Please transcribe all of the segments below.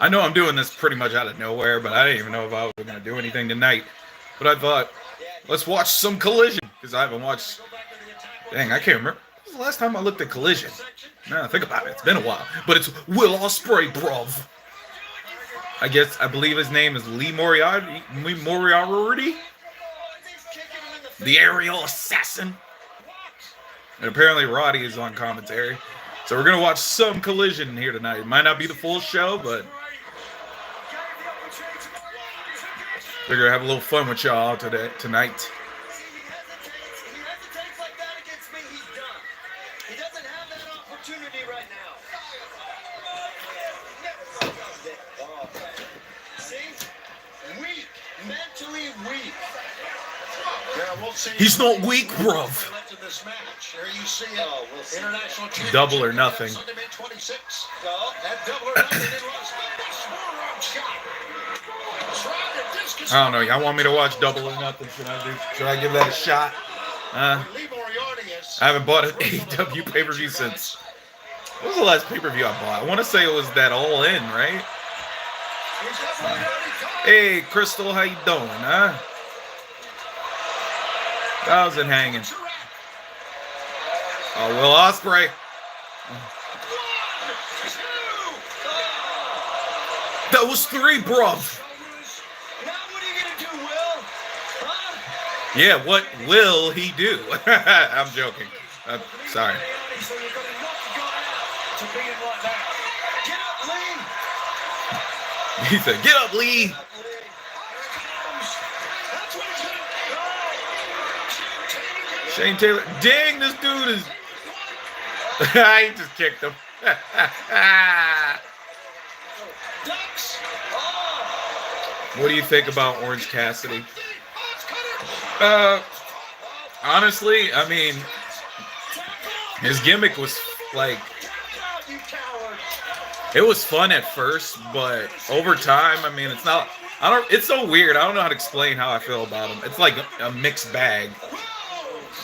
I know I'm doing this pretty much out of nowhere, but I didn't even know if I was going to do anything tonight. But I thought, let's watch some Collision because I haven't watched. Dang, I can't remember. When was the last time I looked at Collision? Now think about it. It's been a while. But it's Will Ospreay, bruv. I believe his name is Lee Moriarty. The aerial assassin. And apparently Roddy is on commentary. So we're going to watch some Collision here tonight. It might not be the full show, but figure have a little fun with y'all tonight. He's not weak, bruv. Double or nothing. I don't know. Y'all want me to watch Double or Nothing? Should I give that a shot? I haven't bought an AEW pay-per-view since. What was the last pay-per-view I bought? I want to say it was that All In, right? Hey, Crystal, how you doing, huh? How's it hanging? Oh, Will Ospreay. That was 3, bruv. Yeah, what will he do? I'm joking. Sorry. He said, "Get up, Lee." Shane Taylor. Dang, this dude is. He just kicked him. What do you think about Orange Cassidy? Honestly, I mean, his gimmick was like, it was fun at first, but over time, I mean, it's so weird. I don't know how to explain how I feel about him. It's like a mixed bag.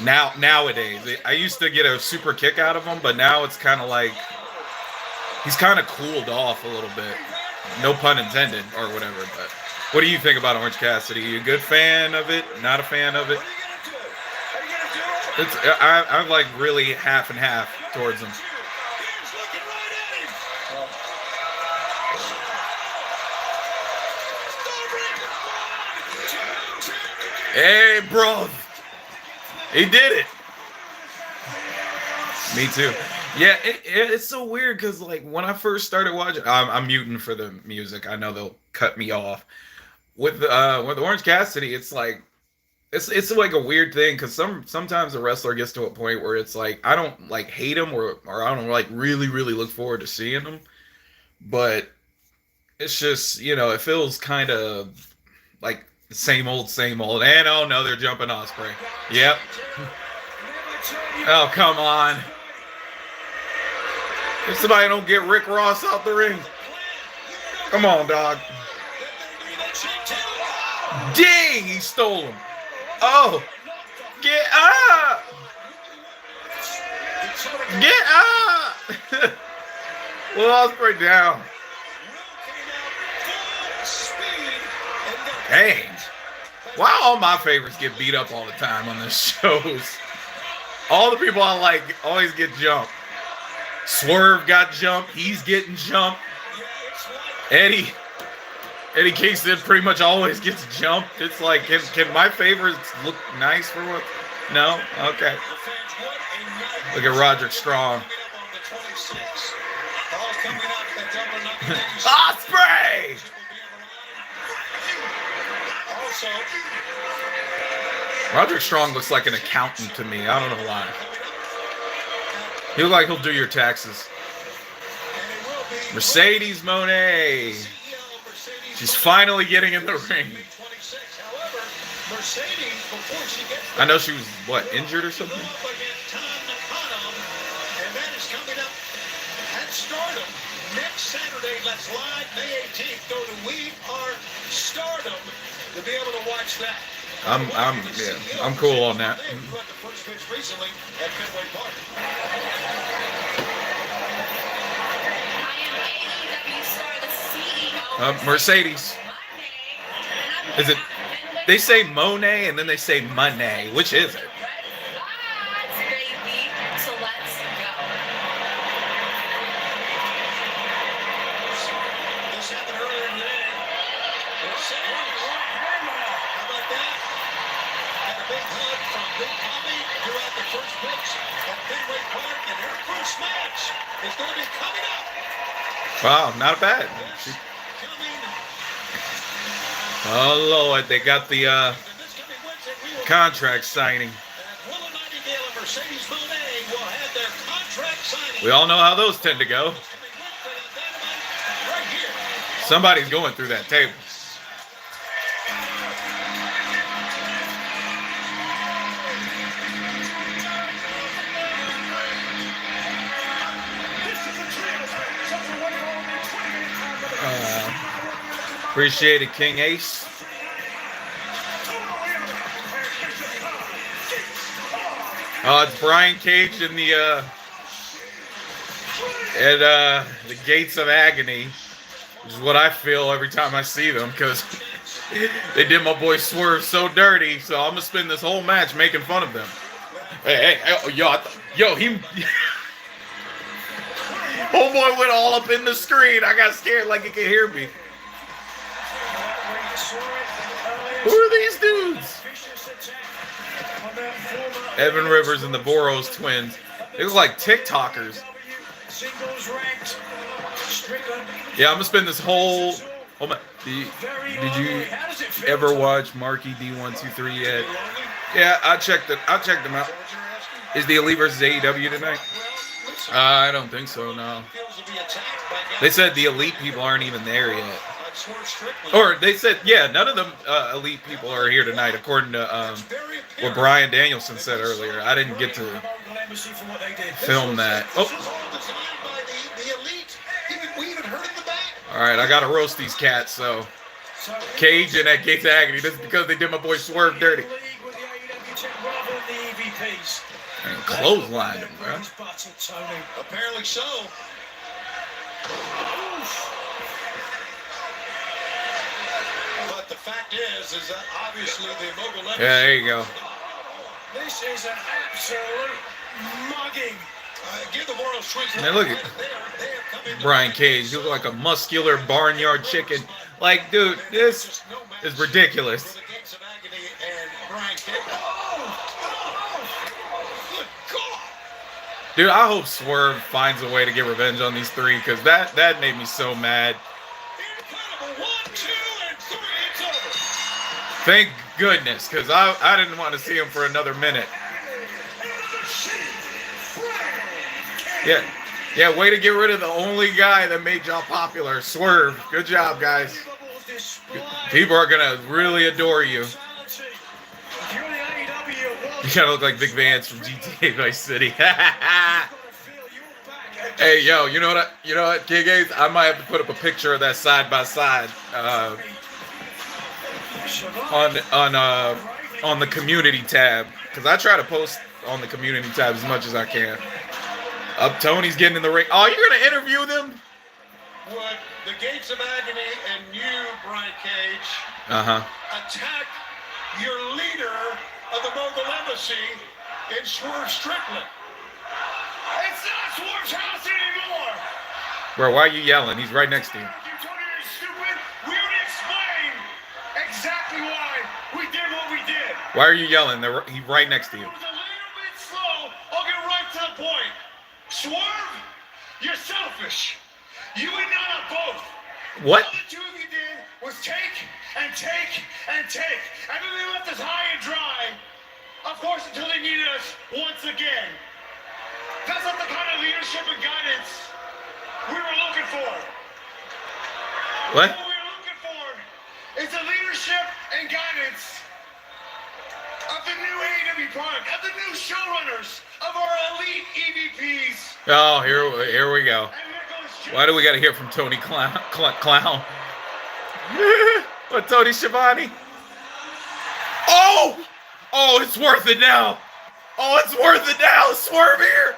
Nowadays, I used to get a super kick out of him, but now it's kind of like he's kind of cooled off a little bit. No pun intended, or whatever. But what do you think about Orange Cassidy? You a good fan of it? Not a fan of it? I'm like really half and half towards him. Hey, bro. He did it. Me too. Yeah, it's so weird because like when I first started watching, I'm muting for the music. I know they'll cut me off. With Orange Cassidy, it's like it's like a weird thing because sometimes a wrestler gets to a point where it's like I don't like hate him or I don't like really look forward to seeing him, but it's just it feels kind of like the same old. And oh no, they're jumping Ospreay. Yep. Oh come on. If somebody don't get Rick Ross out the ring, come on, dog. Dang, he stole him. Oh, get up! Get up! Well, Ospreay down. Dang. Why all my favorites get beat up all the time on the shows? All the people I like always get jumped. Swerve got jumped. He's getting jumped. Eddie Kingston pretty much always gets jumped. It's like, can my favorites look nice for what? No? Okay. Look at Roderick Strong. Ospreay! Roderick Strong looks like an accountant to me. I don't know why. He looks like he'll do your taxes. Mercedes Moné. She's finally getting in the ring. I know she was, injured or something? Next Saturday, let's live May 18th. Go to We Are Stardom to be able to watch that. I'm cool on that. Mercedes. Is it? They say Monet and then they say Money. Which is it? Wow, not bad. Oh Lord, they got the contract signing. We all know how those tend to go. Somebody's going through that table. Appreciate it, King Ace. Oh, it's Brian Cage in the gates of agony, which is what I feel every time I see them, because they did my boy Swerve so dirty. So I'm gonna spend this whole match making fun of them. Hey, he. Homeboy went all up in the screen. I got scared like he could hear me. Who are these dudes? Evan Rivers and the Boros twins. They look like TikTokers. Yeah, I'm gonna spend this whole. Oh my! Did you ever watch Marky D123 yet? Yeah, I checked them out. Is the Elite versus AEW tonight? I don't think so. No. They said the Elite people aren't even there yet. Or they said, yeah, none of them Elite people are here tonight, according to what Brian Danielson said earlier. I didn't get to film that. Oh. All right, I got to roast these cats, so. Cage and that Gates of Agony. This is because they did my boy Swerve dirty. And clothesline him, bro. Apparently so. But the fact is that obviously the mogul. Yeah, there you go. This is an absolute mugging. Give the Boros twins. Man, look at Brian Cage. He looks like a muscular barnyard chicken. Like, dude, this is ridiculous. Dude, I hope Swerve finds a way to get revenge on these three, because that made me so mad. Thank goodness, because I didn't want to see him for another minute. Yeah, way to get rid of the only guy that made y'all popular, Swerve. Good job, guys. People are going to really adore you. You gotta look like Big Vance from GTA Vice City. Hey, yo, you know what, King Ace? I might have to put up a picture of that side by side on the community tab, because I try to post on the community tab as much as I can. Tony's getting in the ring. Oh, you're gonna interview them? Would the Gates of Agony and you, Brian Cage, attack your leader of the Mogul Embassy in Swerve Strickland? It's not Swerve's house anymore! Bro, why are you yelling? He's right next to you. You told me you're stupid. We already explained exactly why we did what we did. Why are you yelling? He's right next to you. It was a little bit slow. I'll get right to the point. Swerve, you're selfish. You and Nana both. What? All the two of you did was take and take and take. And then they left us high and dry. Of course, until they needed us once again. That's not the kind of leadership and guidance we were looking for. What? What we were looking for is the leadership and guidance of the new AEW product, of the new showrunners, of our elite EVPs. Oh, here we go. Why do we got to hear from Tony Clown? What, Tony Schiavone? Oh, it's worth it now. Oh, it's worth it now. Swerve here.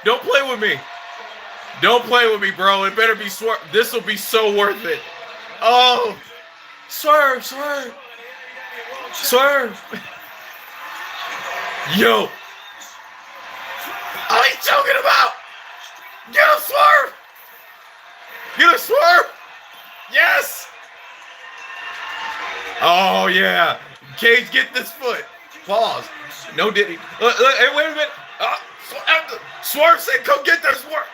Don't play with me. Don't play with me, bro. It better be Swerve. This will be so worth it. Oh, swerve, swerve, swerve. Yo. Oh, he's choking him out. Get a swerve. Get a swerve. Yes. Oh, yeah. Cage, get this foot. Pause. No diddy. Hey, wait a minute. Swerve said, come get that swerve.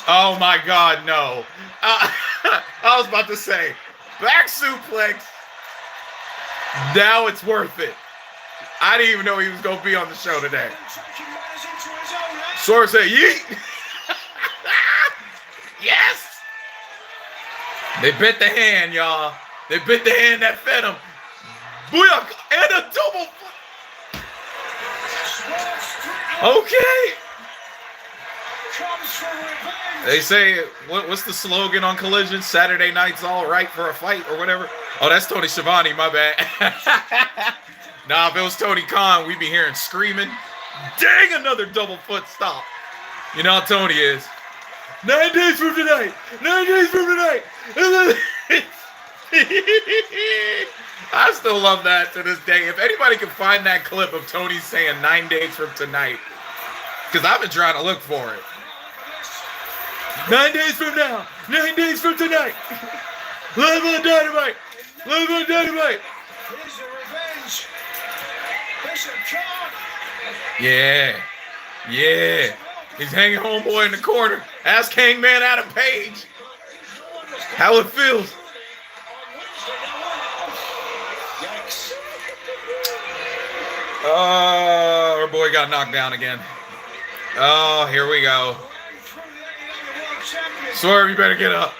Oh, my God, no. I was about to say, back suplex. Now it's worth it. I didn't even know he was going to be on the show today. Swerve said, yeet. Yes. They bit the hand, y'all. They bit the hand that fed him. Booyah! And a double. Okay. They say, what's the slogan on Collision? Saturday night's all right for a fight or whatever. Oh, that's Tony Schiavone, my bad. Nah, if it was Tony Khan, we'd be hearing screaming. Dang, another double foot stop. You know how Tony is. 9 days from tonight. 9 days from tonight. I still love that to this day. If anybody can find that clip of Tony saying 9 days from tonight, because I've been trying to look for it. 9 days from now. 9 days from tonight. Live on Dynamite. Live on Dynamite. Here's the revenge. Bishop John. Yeah. Yeah. He's hanging homeboy in the corner. Ask Hangman Adam Page how it feels. Our boy got knocked down again. Oh, here we go. Swerve, you better get up.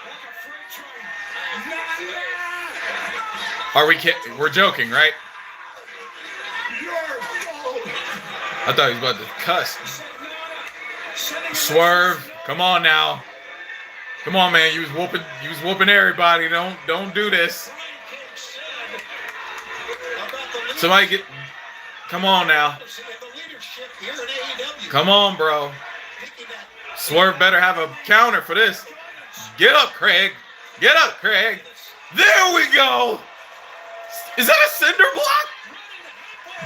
Are we kidding? We're joking, right? I thought he was about to cuss. Swerve, come on now. Come on, man. You was whooping everybody. Don't do this. Somebody get. Come on now. Come on, bro. Swerve better have a counter for this. Get up, Craig. Get up, Craig. There we go. Is that a cinder block?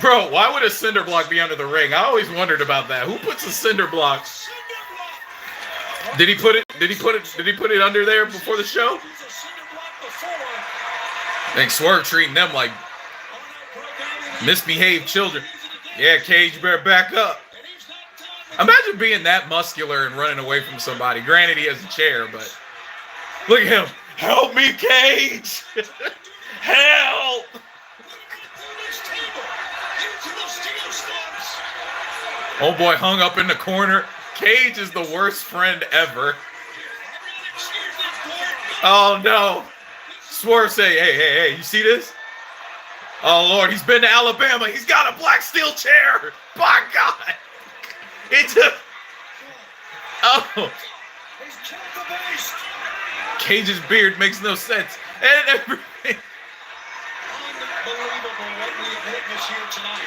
Bro, why would a cinder block be under the ring? I always wondered about that. Who puts a cinder block? Did he put it under there before the show? I think Swerve treating them like misbehaved children. Yeah, Cage, you better back up. Imagine being that muscular and running away from somebody. Granted, he has a chair, but look at him. Help me, Cage. Help. Oh boy, hung up in the corner. Cage is the worst friend ever. Oh no. Swerve say, hey, you see this? Oh Lord, he's been to Alabama. He's got a black steel chair. By God. It's a... Oh. Cage's beard makes no sense. And everything. Unbelievable what we have witnessed here tonight.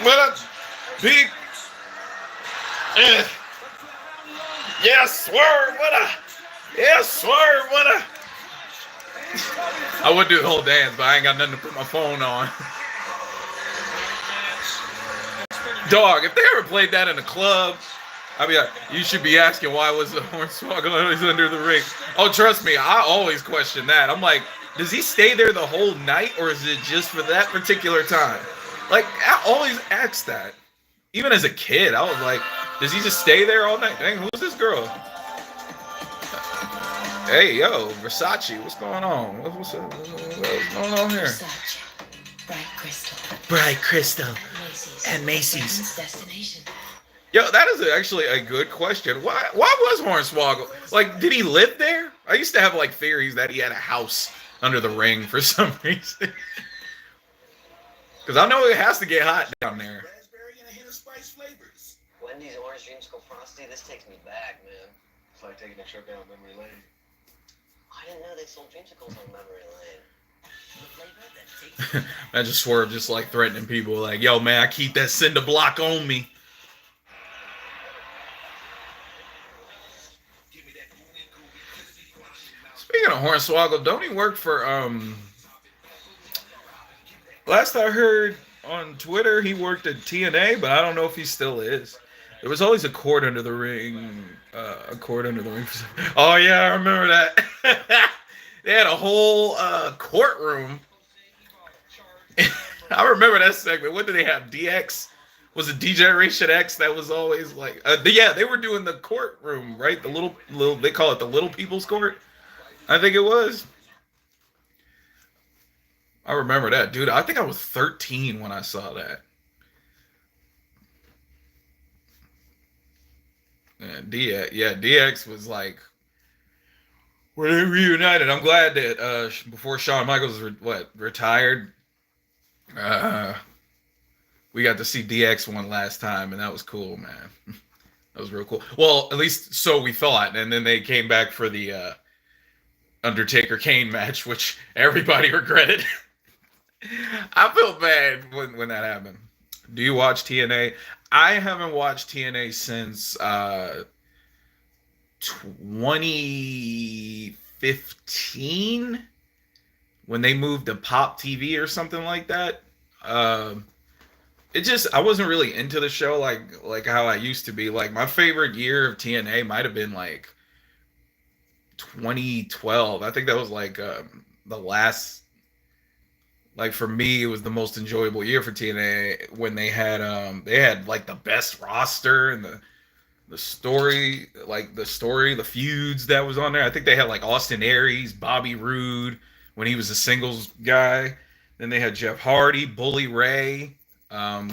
What a big... Yes, Swerve, what a... Yes, Swerve, what a... I would do the whole dance, but I ain't got nothing to put my phone on. Dog, if they ever played that in a club, I'd be like, you should be asking why was the Hornswoggle always under the ring. Oh, trust me, I always question that. I'm like, does he stay there the whole night, or is it just for that particular time? Like, I always ask that. Even as a kid, I was like, does he just stay there all night? Dang, who's this girl? Hey, yo, Versace, what's going on? What's going on here? Versace, Bright Crystal. Bright Crystal. And Macy's. Destination. Yo, that is actually a good question. Why was Hornswoggle? Like, did he live there? I used to have, like, theories that he had a house under the ring for some reason. Because I know it has to get hot down there. Wendy's Orange Dreamsicle Frosty, this takes me back, man. It's like taking a trip down memory lane. I didn't know they sold dreamsicles on memory lane. Imagine Swerve just like threatening people like, yo man, I keep that cinder block on me. Speaking of Hornswoggle, don't he work for last I heard on Twitter he worked at TNA, but I don't know if he still is. There was always a cord under the ring. A cord under the ring. Oh yeah, I remember that. They had a whole courtroom. I remember that segment. What did they have? DX? Was it D-Generation X? That was always like, yeah, they were doing the courtroom, right? The little, they call it the Little People's Court. I think it was. I remember that, dude. I think I was 13 when I saw that. And DX was like, when they reunited. I'm glad that before Shawn Michaels retired, we got to see DX one last time, and that was cool, man. That was real cool. Well, at least so we thought. And then they came back for the Undertaker Kane match, which everybody regretted. I felt bad when that happened. Do you watch TNA? I haven't watched TNA since 2015 when they moved to Pop TV or something like that. It just, I wasn't really into the show like how I used to be. Like my favorite year of TNA might have been like 2012. I think that was like the last, like for me it was the most enjoyable year for TNA when they had like the best roster and the story, the feuds that was on there. I think they had like Austin Aries, Bobby Roode when he was a singles guy. Then they had Jeff Hardy, Bully Ray. I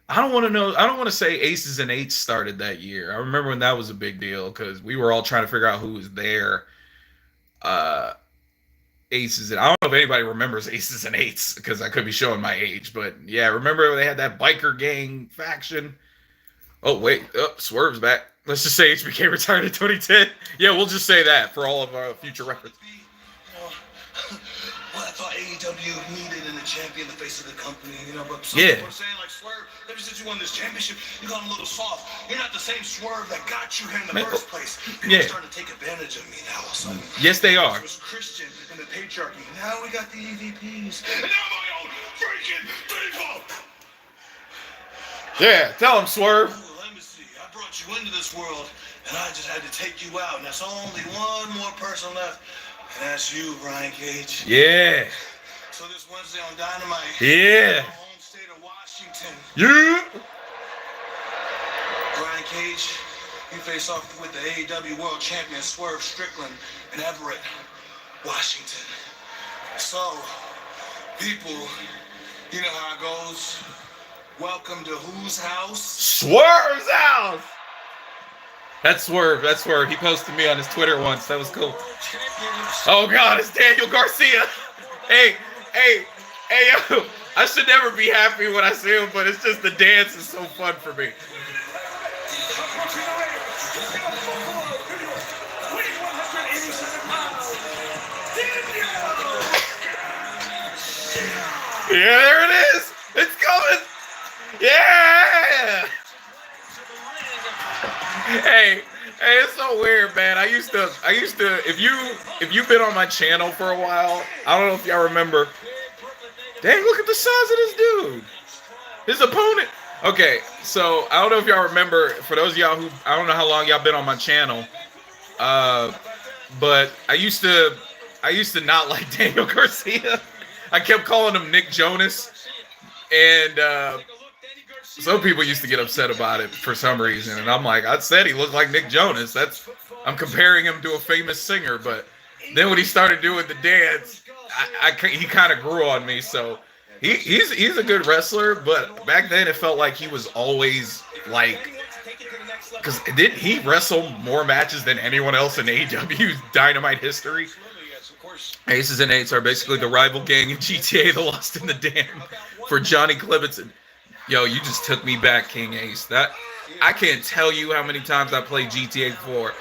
don't want to say Aces and Eights started that year. I remember when that was a big deal because we were all trying to figure out who was there. Aces, and I don't know if anybody remembers Aces and Eights because I could be showing my age, but yeah, remember they had that biker gang faction. Oh wait, Swerve's back. Let's just say HBK retired in 2010. Yeah, we'll just say that for all of our future reference. Well, I thought AEW needed in the champion, the face of the company, but some Yeah. people are saying, like, Swerve, ever since you won this championship, you got a little soft. You're not the same Swerve that got you here in the first place. People are starting to take advantage of me now. So, yes, they are. It was Christian and the patriarchy. Now we got the EVPs. And now my own freaking people! Yeah, tell him, Swerve. Ooh, let me see. I brought you into this world, and I just had to take you out. And there's only one more person left. And that's you, Brian Cage. Yeah. So this Wednesday on Dynamite. Yeah. Home state of Washington. Yeah. Brian Cage, you face off with the AEW World Champion Swerve Strickland in Everett, Washington. So, people, you know how it goes. Welcome to whose house? Swerve's house. That's Swerve. He posted me on his Twitter once. That was cool. Oh God, it's Daniel Garcia. Hey, yo. I should never be happy when I see him, but it's just the dance is so fun for me. Yeah, there it is. It's coming. Yeah. Hey, it's so weird, man. I used to. If you've been on my channel for a while, I don't know if y'all remember. Dang, look at the size of this dude. His opponent. Okay, so I don't know if y'all remember. For those of y'all who, I don't know how long y'all been on my channel, but I used to not like Daniel Garcia. I kept calling him Nick Jonas, and some people used to get upset about it for some reason, and I'm like, I said he looked like Nick Jonas. I'm comparing him to a famous singer, but then when he started doing the dance, he kind of grew on me. So he's a good wrestler, but back then it felt like he was always like, because didn't he wrestle more matches than anyone else in AEW's Dynamite history? Aces and Eights are basically the rival gang in GTA, the Lost in the Dam, for Johnny Clibberton. Yo, you just took me back, King Ace. That I can't tell you how many times I played GTA 4.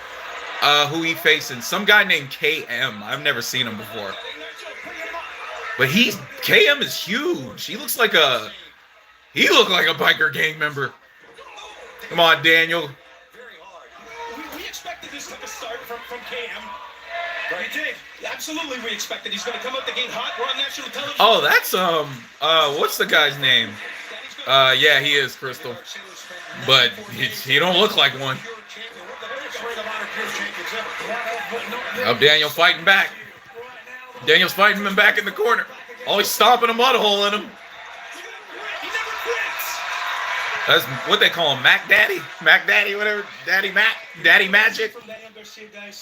Who he facing? Some guy named KM. I've never seen him before. But KM is huge. He looked like a biker gang member. Come on, Daniel. We expected this type of start from KM. Right. He did. Absolutely, we expected he's going to come out the gate hot. We're on national television. Oh, that's what's the guy's name? Yeah, he is Crystal, but he don't look like one. Oh, Daniel fighting back. Daniel's fighting him back in the corner. Oh, he's stomping a mud hole in him. That's what they call him, Mac Daddy, whatever, Daddy Mac, Daddy Magic.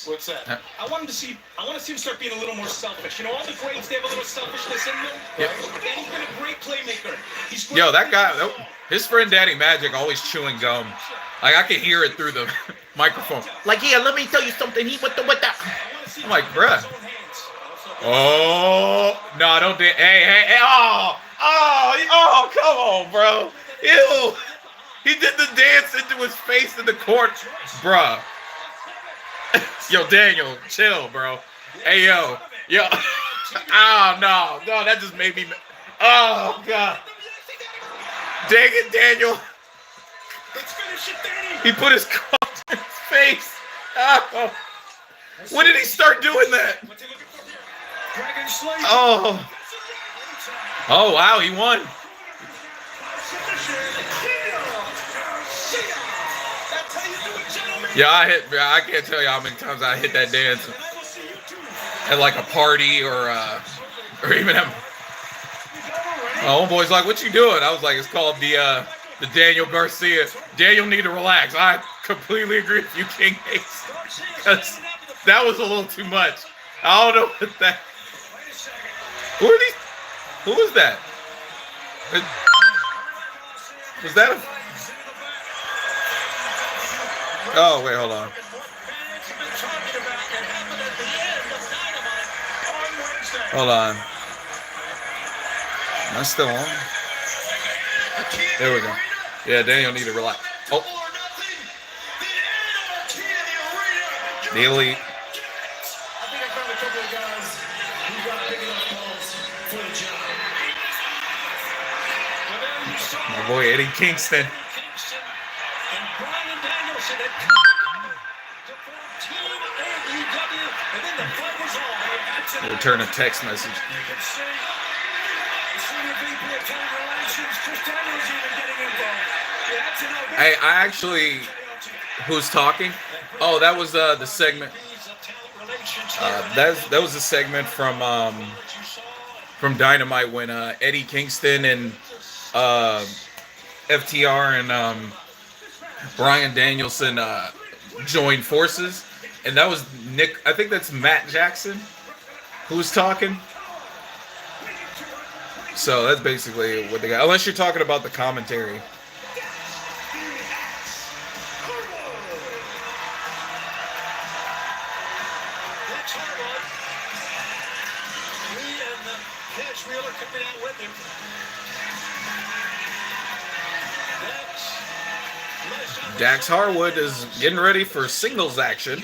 What's that? I want to see him start being a little more selfish. You know, all the greats, they have a little selfishness in them. Yep. And he's been a great playmaker. Yo, that guy, his friend Daddy Magic always chewing gum. Like I can hear it through the microphone. Like, yeah, let me tell you something. He with that. I'm like, bruh. Oh no, don't do. Hey, oh, come on, bro. Ew. He did the dance into his face in the court, bruh. Yo, Daniel, chill, bro. Hey, yo. Oh, no, that just made me. Oh, God. Dang it, Daniel. He put his cross in his face. Oh. When did he start doing that? Oh. Oh, wow, he won. Yeah, I can't tell you how many times I hit that dance at like a party or even at my homeboy's like, what you doing? I was like, it's called the Daniel Garcia. Daniel need to relax. I completely agree with you, King Ace. Because that was a little too much. I don't know what that. Who are these? Who was that? Was that a? Oh, wait, hold on. Hold on. Am I still on? There we go. Yeah, Daniel need to relax. Oh. The Elite. My boy Eddie Kingston. Return a text message. Hey, I actually, who's talking? Oh, that was the segment. That was a segment from Dynamite when Eddie Kingston and FTR and Bryan Danielson joined forces, and that was Nick. I think that's Matt Jackson who was talking. So that's basically what they got. Unless you're talking about the commentary. Dax Harwood is getting ready for singles action.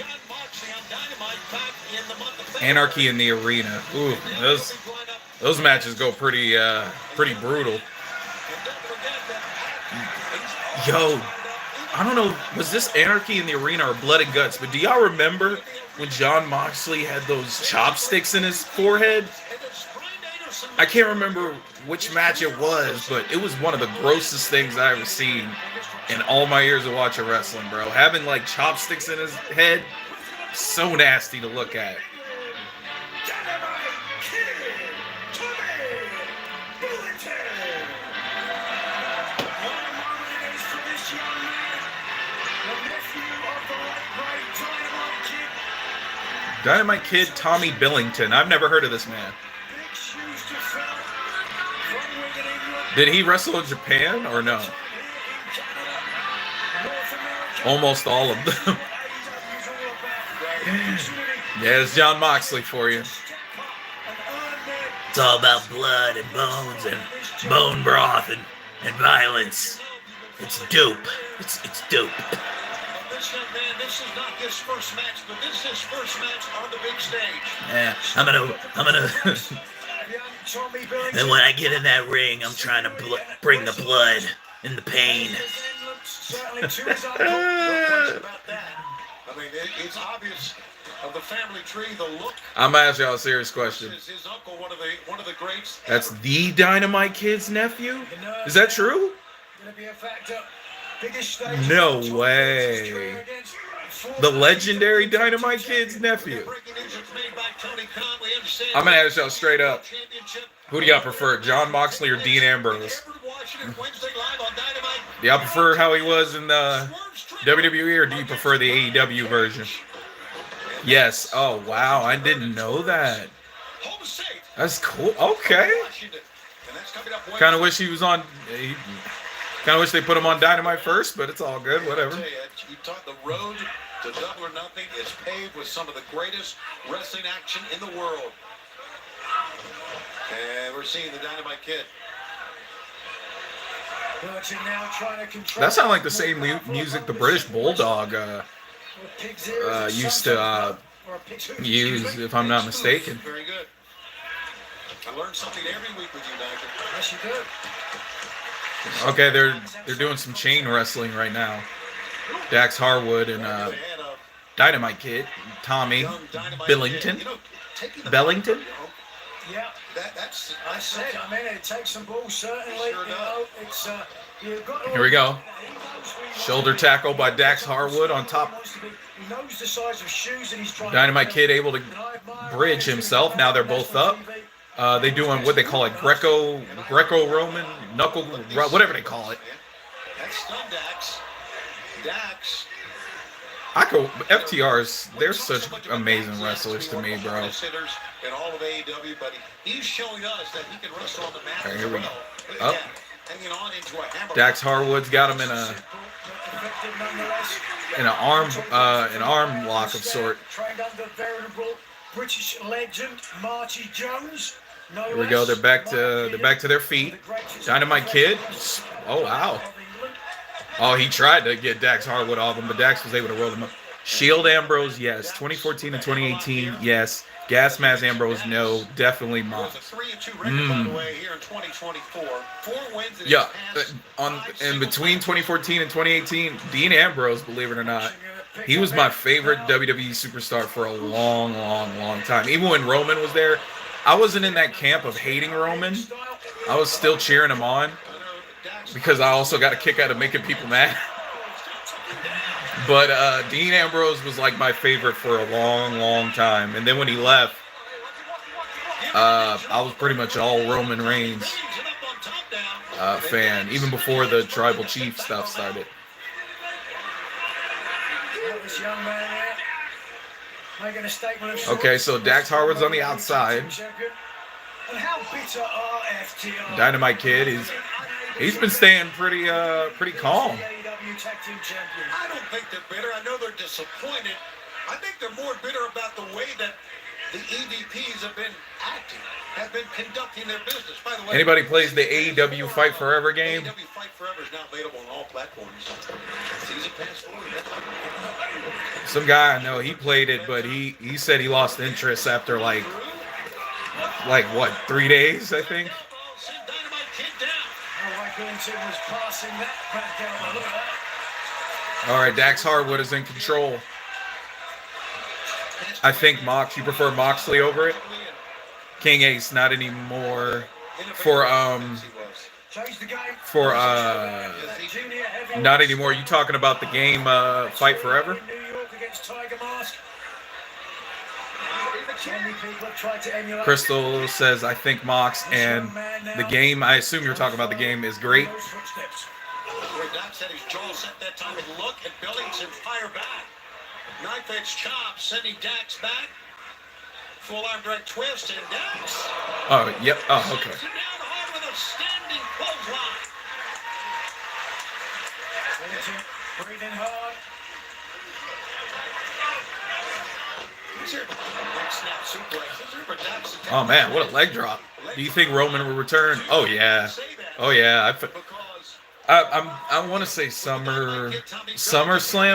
Anarchy in the Arena. Ooh, those matches go pretty brutal. Yo, I don't know, was this Anarchy in the Arena or Blood and Guts? But do y'all remember when Jon Moxley had those chopsticks in his forehead? I can't remember which match it was, but it was one of the grossest things I ever seen in all my years of watching wrestling, bro. Having like chopsticks in his head, so nasty to look at. Dynamite Kid Tommy Billington. I've never heard of this man. Did he wrestle in Japan or no? Almost all of them. Yeah, it's Jon Moxley for you. It's all about blood and bones and bone broth and violence. It's dope. It's dope. This is not his first match, but this is his first match on the big stage. Yeah, I'm gonna. And when I get in that ring, I'm trying to bring the blood and the pain. I mean, it's obvious of the family tree, the look. I'm gonna ask y'all a serious question. His uncle, one of the greats. That's the Dynamite Kid's nephew? Is that true? Gonna be a factor. No way. The legendary Dynamite Kid's nephew. I'm gonna ask y'all straight up. Who do y'all prefer, John Moxley or Dean Ambrose? Do y'all prefer how he was in the WWE, or do you prefer the AEW version? Yes. Oh, wow. I didn't know that. That's cool. Okay. Kind of wish he was on. Kind of wish they put him on Dynamite first, but it's all good. Whatever. You taught the road to Double or Nothing is paved with some of the greatest wrestling action in the world. And we're seeing the Dynamite Kid. That sounds like the same music the British Bulldog used to use, if I'm not mistaken. Very good. I learned something every week with you, Doctor. Yes, you do. Okay, they're doing some chain wrestling right now. Dax Harwood and Dynamite Kid, Tommy Billington. Bellington? Yeah, that's. I said. I mean, it takes some balls, certainly. Sure, it's. You've got to. Here we go. Shoulder tackle by Dax Harwood on top. He knows the size of shoes that he's trying. Dynamite Kid able to bridge himself. Now they're both up. They doing what they call it, Greco-Roman knuckle, whatever they call it. That's stun Dax. Dax. FTRs, they're such amazing wrestlers to me, bro. In all of AEW, but he's showing us that he can wrestle on the mat. All right, here we go. Up. Dax Harwood's got him in an arm lock of sort. Trained under veritable British legend Marty Jones. Here we go. They're back to their feet. Dynamite Kid. Oh wow. Oh, he tried to get Dax Harwood off him, but Dax was able to roll him up. Shield Ambrose, yes. 2014 and 2018, yes. Gas Mask Ambrose, no. Definitely Mox. Yeah. In between 2014 and 2018, Dean Ambrose, believe it or not, he was my favorite WWE superstar for a long, long, long time. Even when Roman was there, I wasn't in that camp of hating Roman. I was still cheering him on because I also got a kick out of making people mad. But Dean Ambrose was like my favorite for a long, long time. And then when he left, I was pretty much all Roman Reigns fan, even before the Tribal Chief stuff started. Okay, so Dax Harwood's on the outside. Dynamite Kid, he's been staying pretty calm. I don't think they're bitter. I know they're disappointed. I think they're more bitter about the way that the EVPs have been acting, have been conducting their business. By the way, anybody plays the AEW Fight Forever game? AEW Fight Forever is now available on all platforms. Season pass forward. Some guy I know, he played it, but he said he lost interest after like what, 3 days, I think. All right, Dax Harwood is in control. I think Mox. You prefer Moxley over it? King Ace, not anymore. Not anymore. You talking about the game Fight Forever? Crystal says, I think Mox, and the game, I assume you're talking about the game, is great. Where Dax had his jaw set that time and look at Billings and fire back. Knife edge chop, sending Dax back. Full arm direct twist and Dax. Oh, yep. Oh, okay. Down hard with a standing clothesline. Breathing hard. Oh man, what a leg drop. Do you think Roman will return? Oh yeah. Oh yeah. I want to say SummerSlam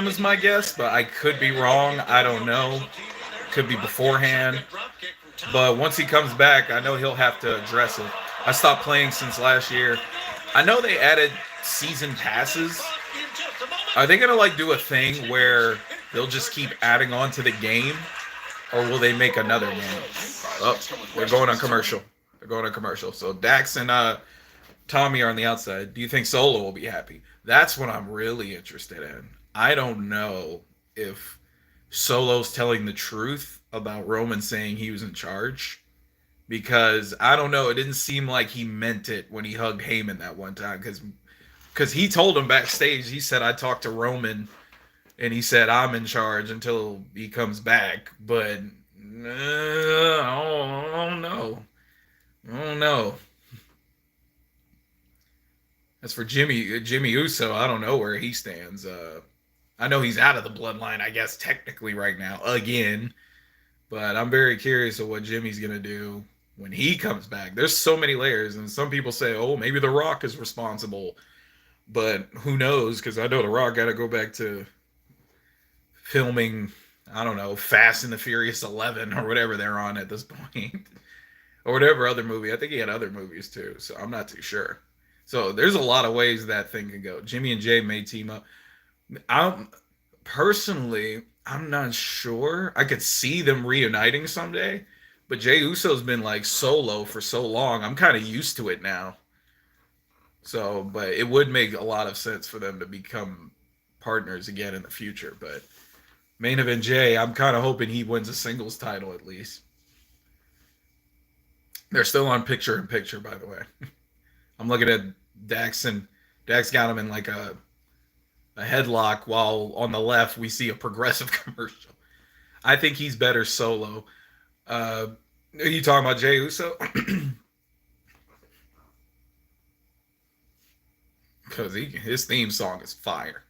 is my guess, but I could be wrong. I don't know. Could be beforehand. But once he comes back, I know he'll have to address it. I stopped playing since last year. I know they added season passes. Are they gonna like do a thing where they'll just keep adding on to the game Or will they make another game? Oh, they're going on commercial. They're going on commercial. So Dax and Tommy are on the outside. Do you think Solo will be happy? That's what I'm really interested in. I don't know if Solo's telling the truth about Roman saying he was in charge. Because I don't know, it didn't seem like he meant it when he hugged Heyman that one time. Because he told him backstage, he said, I talked to Roman and he said, I'm in charge until he comes back. But I don't know. I don't know. As for Jimmy Uso, I don't know where he stands. I know he's out of the bloodline, I guess, technically right now, again. But I'm very curious of what Jimmy's going to do when he comes back. There's so many layers, and some people say, oh, maybe The Rock is responsible. But who knows, because I know The Rock got to go back to filming, I don't know, Fast and the Furious 11 or whatever they're on at this point. Or whatever other movie. I think he had other movies too, so I'm not too sure. So there's a lot of ways that thing can go. Jimmy and Jay may team up. I'm not sure. I could see them reuniting someday, but Jey Uso's been like solo for so long. I'm kind of used to it now. So, but it would make a lot of sense for them to become partners again in the future. But main event Jay, I'm kind of hoping he wins a singles title at least. They're still on picture in picture, by the way. I'm looking at Dax, and Dax got him in like a headlock, while on the left we see a Progressive commercial. I think he's better solo. Are you talking about Jey Uso? Because his theme song is fire.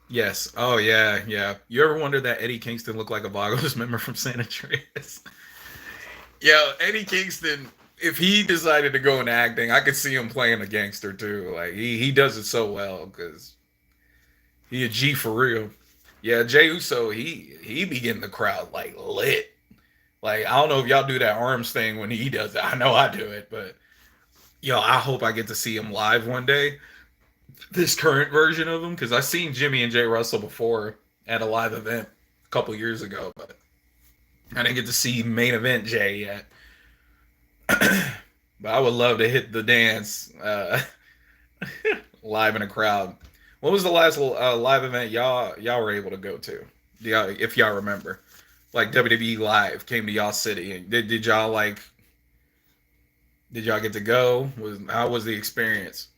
Yes. Oh, yeah, yeah. You ever wondered that Eddie Kingston looked like a Vagos member from San Andreas? Yeah, Eddie Kingston, if he decided to go into acting, I could see him playing a gangster too. Like he does it so well because he a G for real. Yeah, Jey Uso, he be getting the crowd like lit. Like I don't know if y'all do that arms thing when he does it. I know I do it, but I hope I get to see him live one day. This current version of him, because I seen Jimmy and Jay Russell before at a live event a couple years ago, but I didn't get to see main event Jay yet. But I would love to hit the dance live in a crowd. What was the last live event y'all were able to go to? If y'all remember, like WWE Live came to y'all city, and did y'all get to go? How was the experience?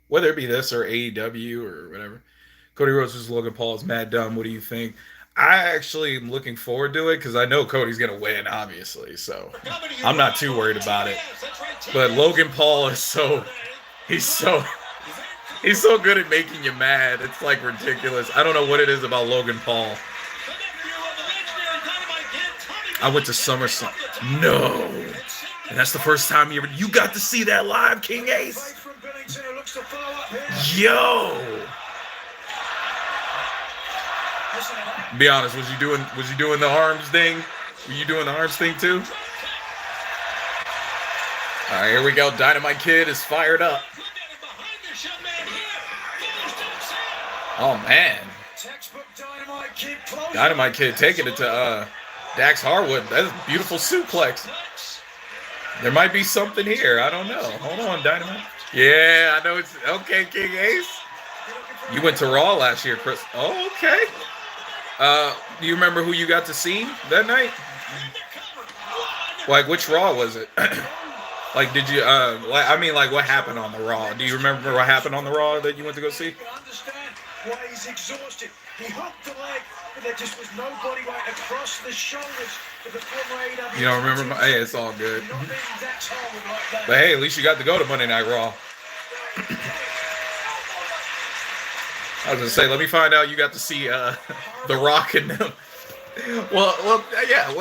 Whether it be this or AEW or whatever. Cody Rhodes versus Logan Paul is mad dumb. What do you think? I actually am looking forward to it because I know Cody's gonna win, obviously. So I'm not too worried about it. But Logan Paul is he's so good at making you mad. It's like ridiculous. I don't know what it is about Logan Paul. I went to SummerSlam. No. And that's the first time you got to see that live, King Ace. Yo. Be honest, was you doing the arms thing? Were you doing the arms thing too? All right, here we go. Dynamite Kid is fired up. Oh man. Dynamite Kid taking it to Dax Harwood. That's a beautiful suplex. There might be something here. I don't know. Hold on, Dynamite. Yeah, I know it's okay, King Ace. You went to Raw last year, Chris. Oh, okay. Do you remember who you got to see that night? Like, which Raw was it? Like, did you, what happened on the Raw? Do you remember what happened on the Raw that you went to go see? I understand why he's exhausted. He hooked the leg, but there just was no body weight across the shoulders of the former AEW. You don't remember? Hey, it's all good. But hey, at least you got to go to Monday Night Raw. I was gonna say, let me find out you got to see The Rock and them. Yeah.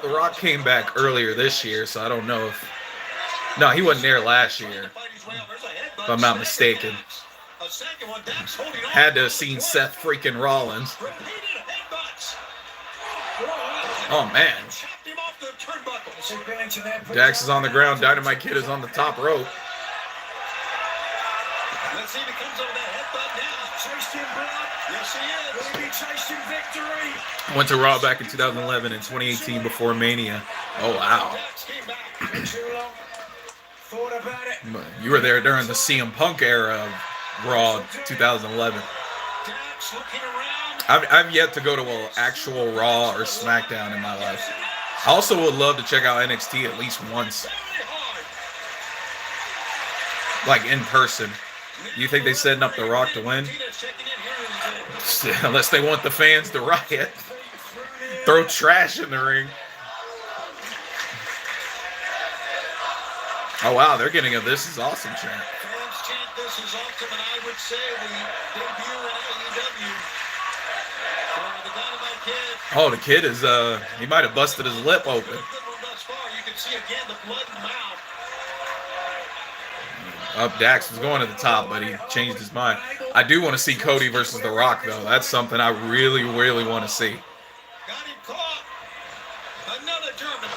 The Rock came back earlier this year, so I don't know if. No, he wasn't there last year, if I'm not mistaken. Had to have seen Seth freaking Rollins. Oh man. Dax is on the ground. Dynamite Kid is on the top rope. Went to Raw back in 2011 and 2018 before Mania. Oh, wow. You were there during the CM Punk era of Raw 2011. I've yet to go to an actual Raw or SmackDown in my life. I also would love to check out NXT at least once. Like in person. You think they're setting up The Rock to win? Unless they want the fans to riot. Throw trash in the ring. Oh wow, they're getting a "This is awesome" chant. Fans chant "This is awesome," and I would say the debut in AEW for the Dynamite Kid. Oh, the kid is he might have busted his lip open. Thus far, you can see again the blood and mouth. Up, Dax was going to the top, but he changed his mind. I do want to see Cody versus The Rock, though. That's something I really, really want to see. Got him caught. Another German.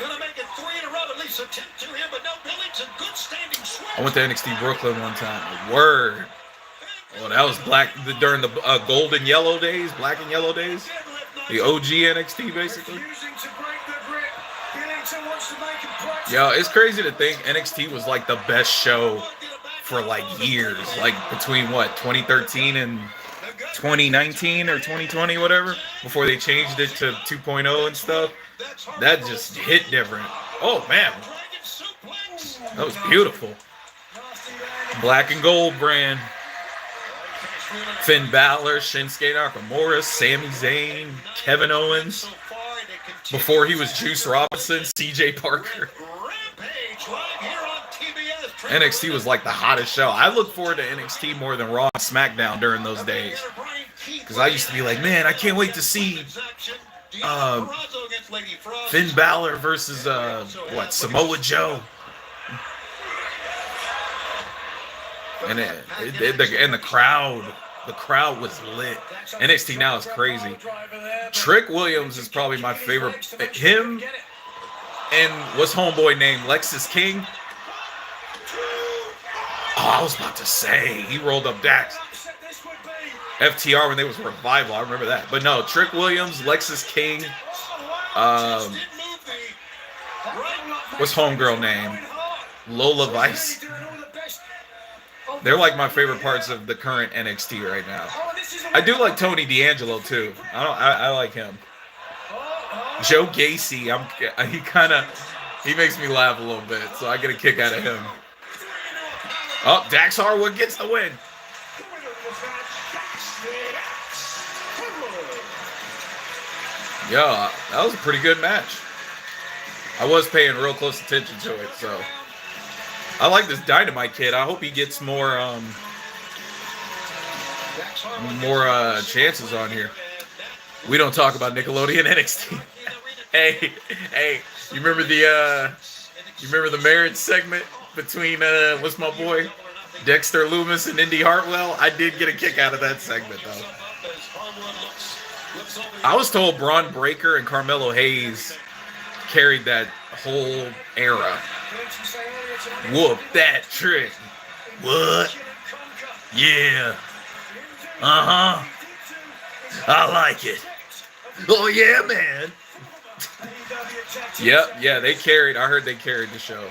Gonna make it 3 in a row, at least attempt to him, but no Billings and good standing swing. I went to NXT Brooklyn one time. Word. Oh, that was during the gold and yellow days, black and yellow days. The OG NXT, basically. Yo, it's crazy to think NXT was like the best show for like years. Like between what, 2013 and 2019 or 2020, whatever, before they changed it to 2.0 and stuff. That just hit different. Oh man, that was beautiful. Black and gold brand. Finn Balor, Shinsuke Nakamura, Sami Zayn, Kevin Owens. Before he was Juice Robinson, CJ Parker. NXT was like the hottest show. I look forward to NXT more than Raw and SmackDown during those days. Because I used to be like, man, I can't wait to see Finn Balor versus Samoa Joe. And the crowd was lit. NXT now is crazy. Trick Williams is probably my favorite. Him and what's homeboy named Lexus King. Oh, I was about to say he rolled up Dax. FTR when they was Revival, I remember that. But no, Trick Williams, Lexus King. What's homegirl name? Lola Vice. They're like my favorite parts of the current NXT right now. I do like Tony D'Angelo too. I like him. Joe Gacy, he makes me laugh a little bit, so I get a kick out of him. Oh, Dax Harwood gets the win. Yeah, that was a pretty good match. I was paying real close attention to it, so I like this Dynamite Kid. I hope he gets more chances on here. We don't talk about Nickelodeon NXT. Hey, you remember the marriage segment between what's my boy Dexter Lumis and Indy Hartwell? I did get a kick out of that segment though. I was told Braun Breaker and Carmelo Hayes carried that whole era. Whoop that trick. What? Yeah. Uh-huh. I like it. Oh yeah, man. Yep, yeah, they carried. I heard they carried the show.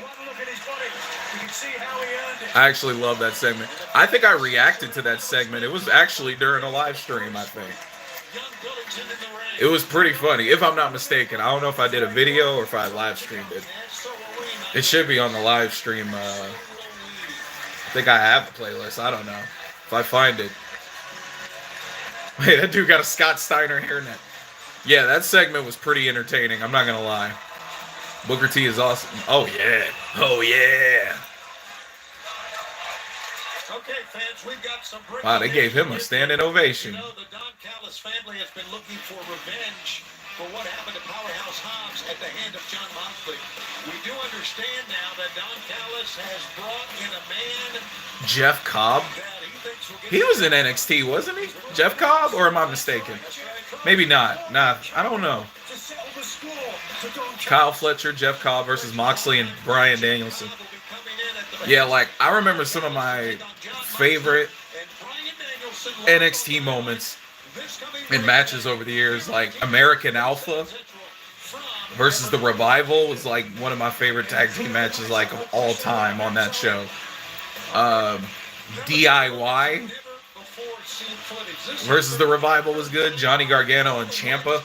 I actually love that segment. I think I reacted to that segment. It was actually during a live stream, I think. It was pretty funny, if I'm not mistaken. I don't know if I did a video or if I live streamed it. It should be on the live stream. I think I have the playlist. I don't know. If I find it. Hey, that dude got a Scott Steiner hairnet. Yeah, that segment was pretty entertaining. I'm not going to lie. Booker T is awesome. Oh, yeah. Oh, yeah. Okay, fans, we've got some wow, they gave him a standing ovation. You know, the Don Callis family has been looking for revenge for what happened to Powerhouse Hobbs at the hand of Jon Moxley. We do understand now that Don Callis has brought in a man, Jeff Cobb. He was in NXT, wasn't he? Jeff Cobb, or am I mistaken? Maybe not. Nah, I don't know. Kyle Fletcher, Jeff Cobb versus Moxley and Bryan Danielson. Yeah, like I remember some of my favorite NXT moments in matches over the years, like American Alpha versus the Revival, was like one of my favorite tag team matches like of all time on that show. DIY versus the Revival was good. Johnny Gargano and Ciampa,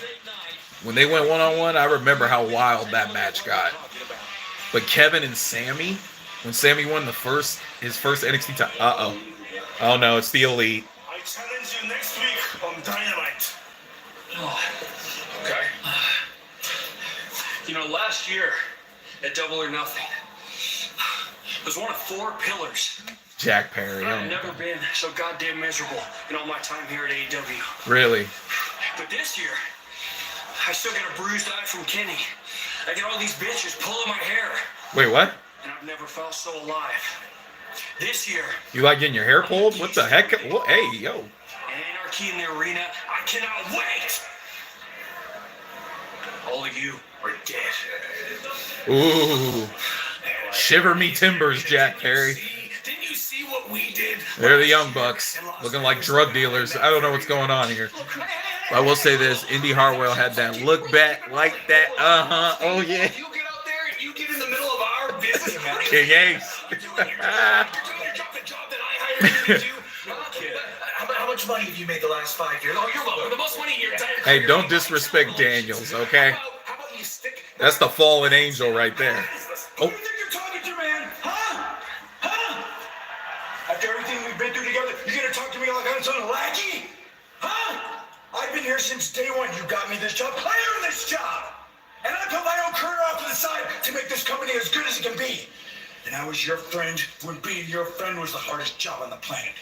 when they went one-on-one, I remember how wild that match got. But Kevin and Sammy, when Sammy won his first NXT title, oh no, it's the Elite. I challenge you next week on Dynamite. Oh, okay. Last year at Double or Nothing, it was one of 4 pillars. Jack Perry. I've never been so goddamn miserable in all my time here at AEW. Really? But this year, I still got a bruised eye from Kenny. I get all these bitches pulling my hair. Wait, what? And I've never felt so alive. This year... You like getting your hair pulled? What the heck? What? Hey, yo. Anarchy in the arena. I cannot wait! All of you are dead. Ooh. Shiver me timbers, Jack Perry. Didn't you see what we did? They're the Young Bucks, looking like drug dealers. I don't know what's going on here. But I will say this, Indy Hartwell had that look back like that. Oh yeah. You get out there and you get in the middle of our business. King Ace. You're doing the job that I hired you to do. How much money have you made the last 5 years? Oh, you're welcome. The most money in your entire career. Hey, don't disrespect Daniels, okay? That's the fallen angel right there. Who do you think you're talking to, man? Huh? After everything we've been through together, you're gonna talk to me like I'm some lackey? Huh? I've been here since day one. You got me this job. I earned this job. And I put my own career off to the side to make this company as good as it can be. And I was your friend when being your friend was the hardest job on the planet.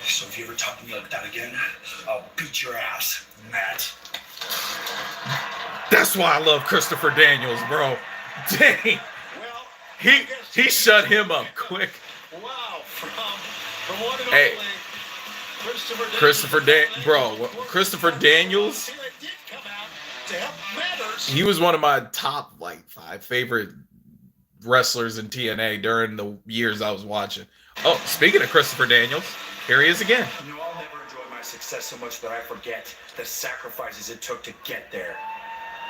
So if you ever talk to me like that again, I'll beat your ass, Matt. That's why I love Christopher Daniels, bro. Dang. Well, He shut him up quick. Wow, from one and Hey. only Christopher Daniels, he was one of my top 5 favorite wrestlers in TNA during the years I was watching. Oh, speaking of Christopher Daniels, here he is again. I'll never enjoy my success so much that I forget the sacrifices it took to get there.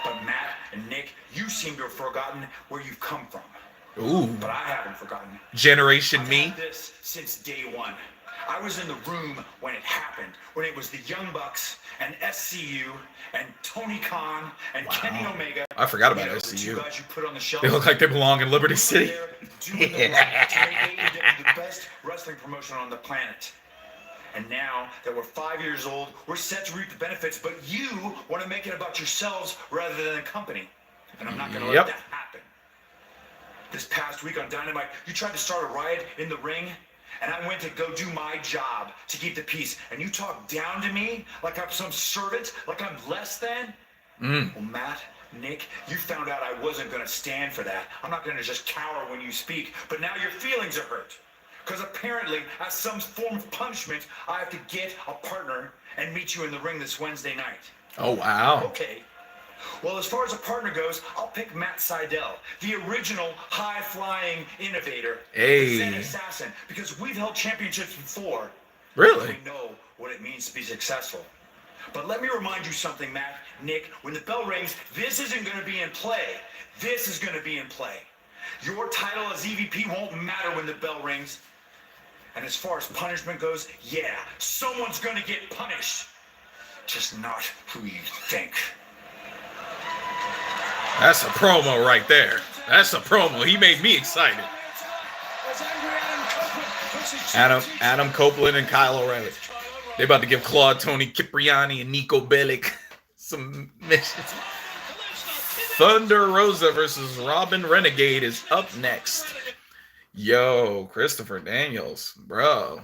But Matt and Nick, you seem to have forgotten where you've come from. Ooh. But I haven't forgotten. Generation I've Me. had this since day one. I was in the room when it happened, when it was the Young Bucks and SCU and Tony Khan and Kenny Omega. I forgot about The SCU. 2 guys you put on the shelf. They look like they belong in Liberty City. Doing the right to make AEW the best wrestling promotion on the planet. And now that we're 5 years old, we're set to reap the benefits, but you want to make it about yourselves rather than the company. And I'm not going to let that happen. This past week on Dynamite, you tried to start a riot in the ring, and I went to go do my job to keep the peace. And you talk down to me like I'm some servant, like I'm less than? Well, Matt, Nick, you found out I wasn't going to stand for that. I'm not going to just cower when you speak, but now your feelings are hurt. Because apparently, as some form of punishment, I have to get a partner and meet you in the ring this Wednesday night. Oh, wow. Okay. Well, as far as a partner goes, I'll pick Matt Sydal, the original high-flying innovator, the Zen assassin, because we've held championships before. Really? We know what it means to be successful. But let me remind you something, Matt, Nick, when the bell rings, this isn't going to be in play. This is going to be in play. Your title as EVP won't matter when the bell rings. And as far as punishment goes, yeah, someone's going to get punished. Just not who you think. That's a promo right there. That's a promo. He made me excited. Adam Copeland and Kyle O'Reilly. They about to give Claude Tony Cipriani and Nico Bellic some missions. Thunder Rosa versus Robin Renegade is up next. Yo, Christopher Daniels, bro.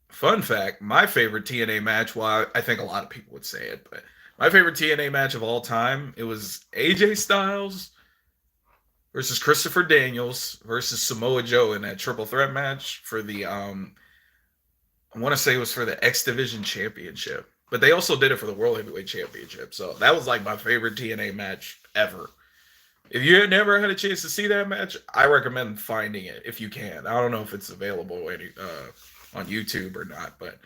Fun fact, my favorite TNA match, well, I think a lot of people would say it, but my favorite TNA match of all time, it was AJ Styles versus Christopher Daniels versus Samoa Joe in that triple threat match for the, I want to say it was for the X Division Championship. But they also did it for the World Heavyweight Championship. So that was like my favorite TNA match ever. If you had never had a chance to see that match, I recommend finding it if you can. I don't know if it's available on YouTube or not, but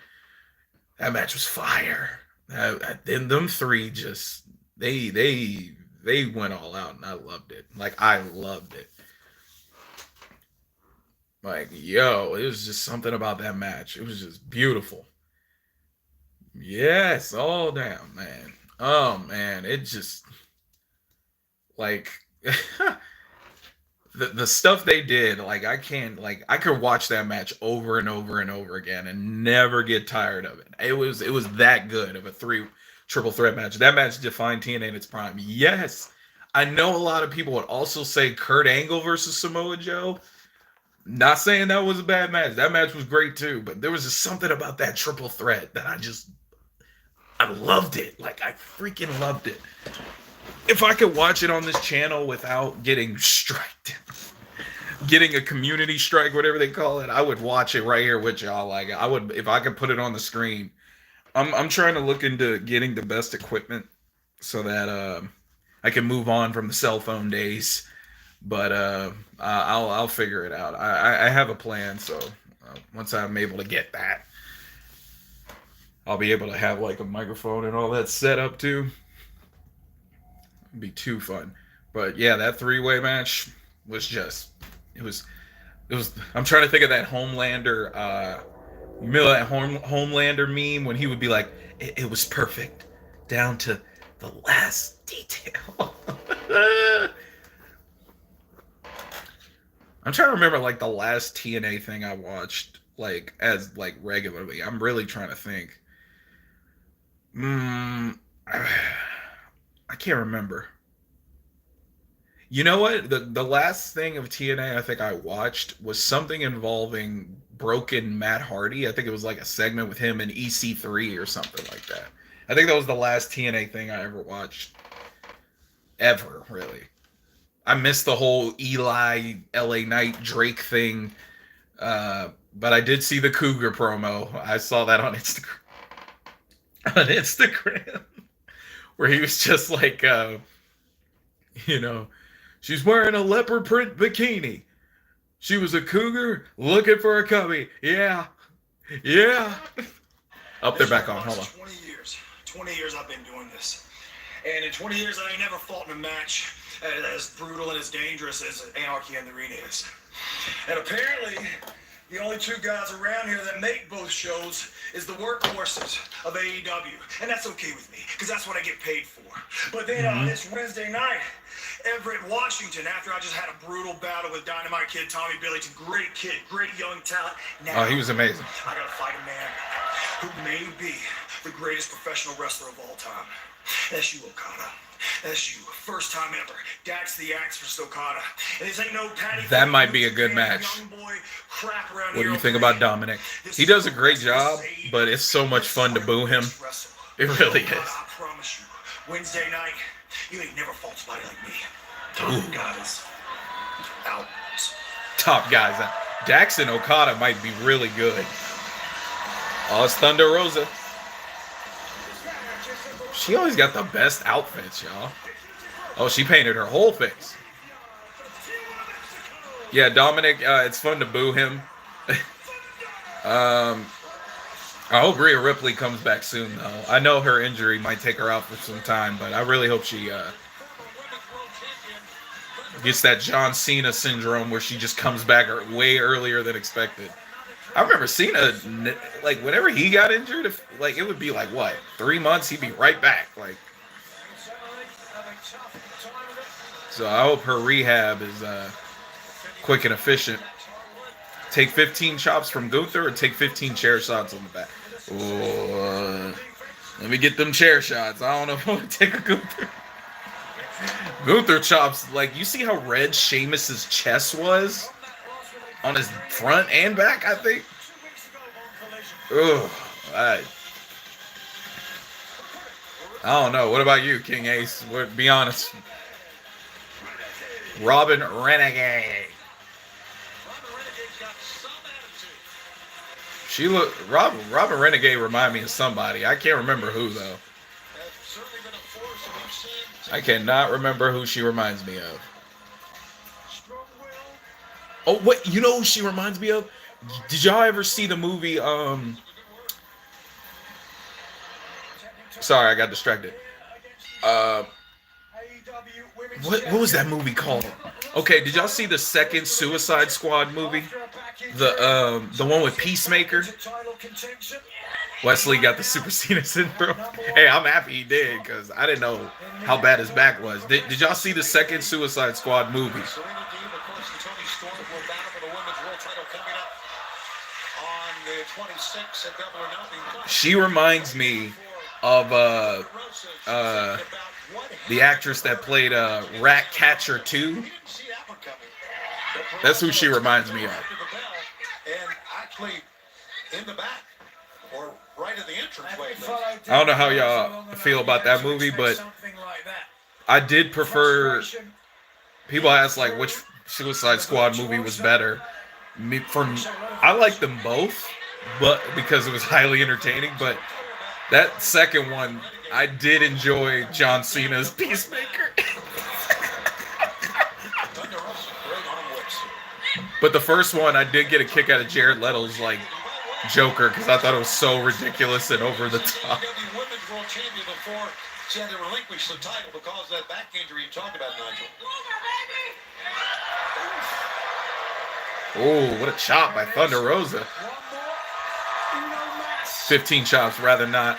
that match was fire. Then them three just they went all out, and I loved it. Like I loved it. Like yo, it was just something about that match. It was just beautiful. Yes, all down, man. Oh man, it just like the stuff they did, like I can't like I could watch that match over and over and over again and never get tired of it. It was that good of a triple threat match. That match defined TNA in its prime. Yes. I know a lot of people would also say Kurt Angle versus Samoa Joe. Not saying that was a bad match. That match was great too, but there was just something about that triple threat that I loved it. Like I freaking loved it. If I could watch it on this channel without getting striked, getting a community strike, whatever they call it, I would watch it right here with y'all. Like I would, if I could put it on the screen. I'm trying to look into getting the best equipment so that I can move on from the cell phone days. But I'll figure it out. I have a plan, so once I'm able to get that, I'll be able to have like a microphone and all that set up too. It'd be too fun. But yeah, that three-way match was just it was I'm trying to think of that Homelander you remember that Homelander meme when he would be like, it was perfect down to the last detail. I'm trying to remember like the last TNA thing I watched like as like regularly. I'm really trying to think. I can't remember. You know what? The last thing of TNA I think I watched was something involving Broken Matt Hardy. I think it was like a segment with him and EC3 or something like that. I think that was the last TNA thing I ever watched. Ever, really. I missed the whole Eli, LA Knight, Drake thing. But I did see the Cougar promo. I saw that on Instagram. Where he was just like, she's wearing a leopard print bikini. She was a cougar looking for a cubby. Yeah. Up there, back on. Hold on. 20 years I've been doing this. And in 20 years, I ain't never fought in a match as brutal and as dangerous as Anarchy in the Arena is. And apparently, the only two guys around here that make both shows is the workhorses of AEW. And that's okay with me, because that's what I get paid for. But then on this Wednesday night, Everett, Washington, after I just had a brutal battle with Dynamite Kid Tommy Billington, great kid, great young talent. Now, he was amazing. I gotta fight a man who may be the greatest professional wrestler of all time. That's you, Okada. That's you. First time ever. Dax the Axe for Okada. And this ain't no patty. That might be a good match. What do you think about Dominic? He does a great job, but it's so much fun to boo him. It really is. I promise you, Wednesday night, you ain't never fought somebody like me. Ooh. Guys. Out. Top guys. Dax and Okada might be really good. Oh, it's Thunder Rosa. She always got the best outfits, y'all. Oh, she painted her whole face. Yeah, Dominic, it's fun to boo him. I hope Rhea Ripley comes back soon, though. I know her injury might take her out for some time, but I really hope she gets that John Cena syndrome where she just comes back way earlier than expected. I remember Cena, like, whenever he got injured, it would be like, what, 3 months? He'd be right back. Like, so I hope her rehab is quick and efficient. Take 15 chops from Gunther or take 15 chair shots on the back? Oh, let me get them chair shots. I don't know if I want to take a Gunther. Gunther chops, like, you see how red Sheamus's chest was? On his front and back, I think. Ugh. I don't know. What about you, King Ace? Be honest. Robin Renegade. Robin Renegade remind me of somebody. I can't remember who, though. I cannot remember who she reminds me of. Oh, wait, you know who she reminds me of? Did y'all ever see the movie, sorry, I got distracted. What was that movie called? Okay, did y'all see the second Suicide Squad movie? The one with Peacemaker? Wesley got the Super Cena syndrome. Hey, I'm happy he did, because I didn't know how bad his back was. Did y'all see the second Suicide Squad movie? She reminds me of the actress that played Ratcatcher 2. That's who she reminds me of. And actually, in the back, or right at the entranceway. I don't know how y'all feel about that movie, but I did prefer. People ask like which Suicide Squad movie was better. I like them both, but because it was highly entertaining. But that second one, I did enjoy John Cena's Peacemaker. But the first one, I did get a kick out of Jared Leto's like Joker, because I thought it was so ridiculous and over the top. Women's world champion before she had to relinquish the title because of that back injury you talked about, Nigel. Oh, what a chop by Thunder Rosa. 15 chops, rather not.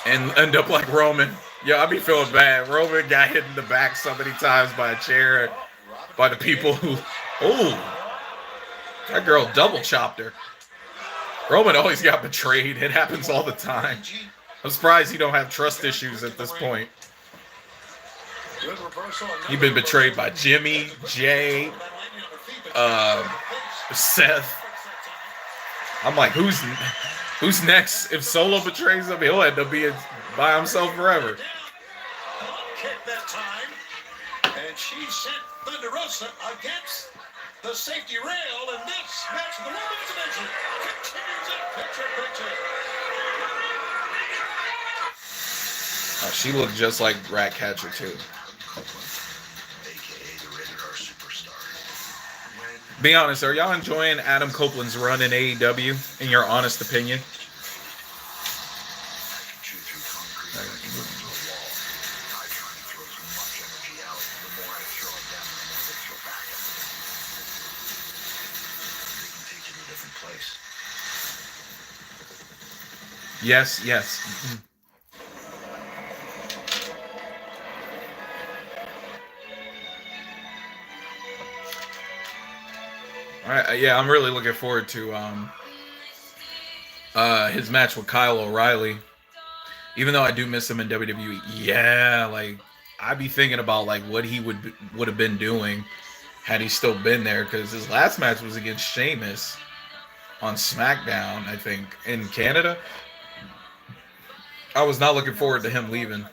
And end up like Roman. Yo, I be feeling bad. Roman got hit in the back so many times by a chair, by the people who... Oh, that girl double chopped her. Roman always got betrayed. It happens all the time. I'm surprised he don't have trust issues at this point. He's been betrayed by Jimmy, Jay, Seth. I'm like, who's next? If Solo betrays him, he'll end up being by himself forever. Kick that time, and she sent Thunder Rosa against the safety rail, and this match in the women's division continues in picture. Oh, she looked just like Ratcatcher too. Be honest, are y'all enjoying Adam Copeland's run in AEW, in your honest opinion? Yes, yes. Mm-hmm. All right, yeah, I'm really looking forward to his match with Kyle O'Reilly. Even though I do miss him in WWE, yeah, like I'd be thinking about like what he would have been doing had he still been there, because his last match was against Sheamus on SmackDown, I think, in Canada. I was not looking forward to him leaving,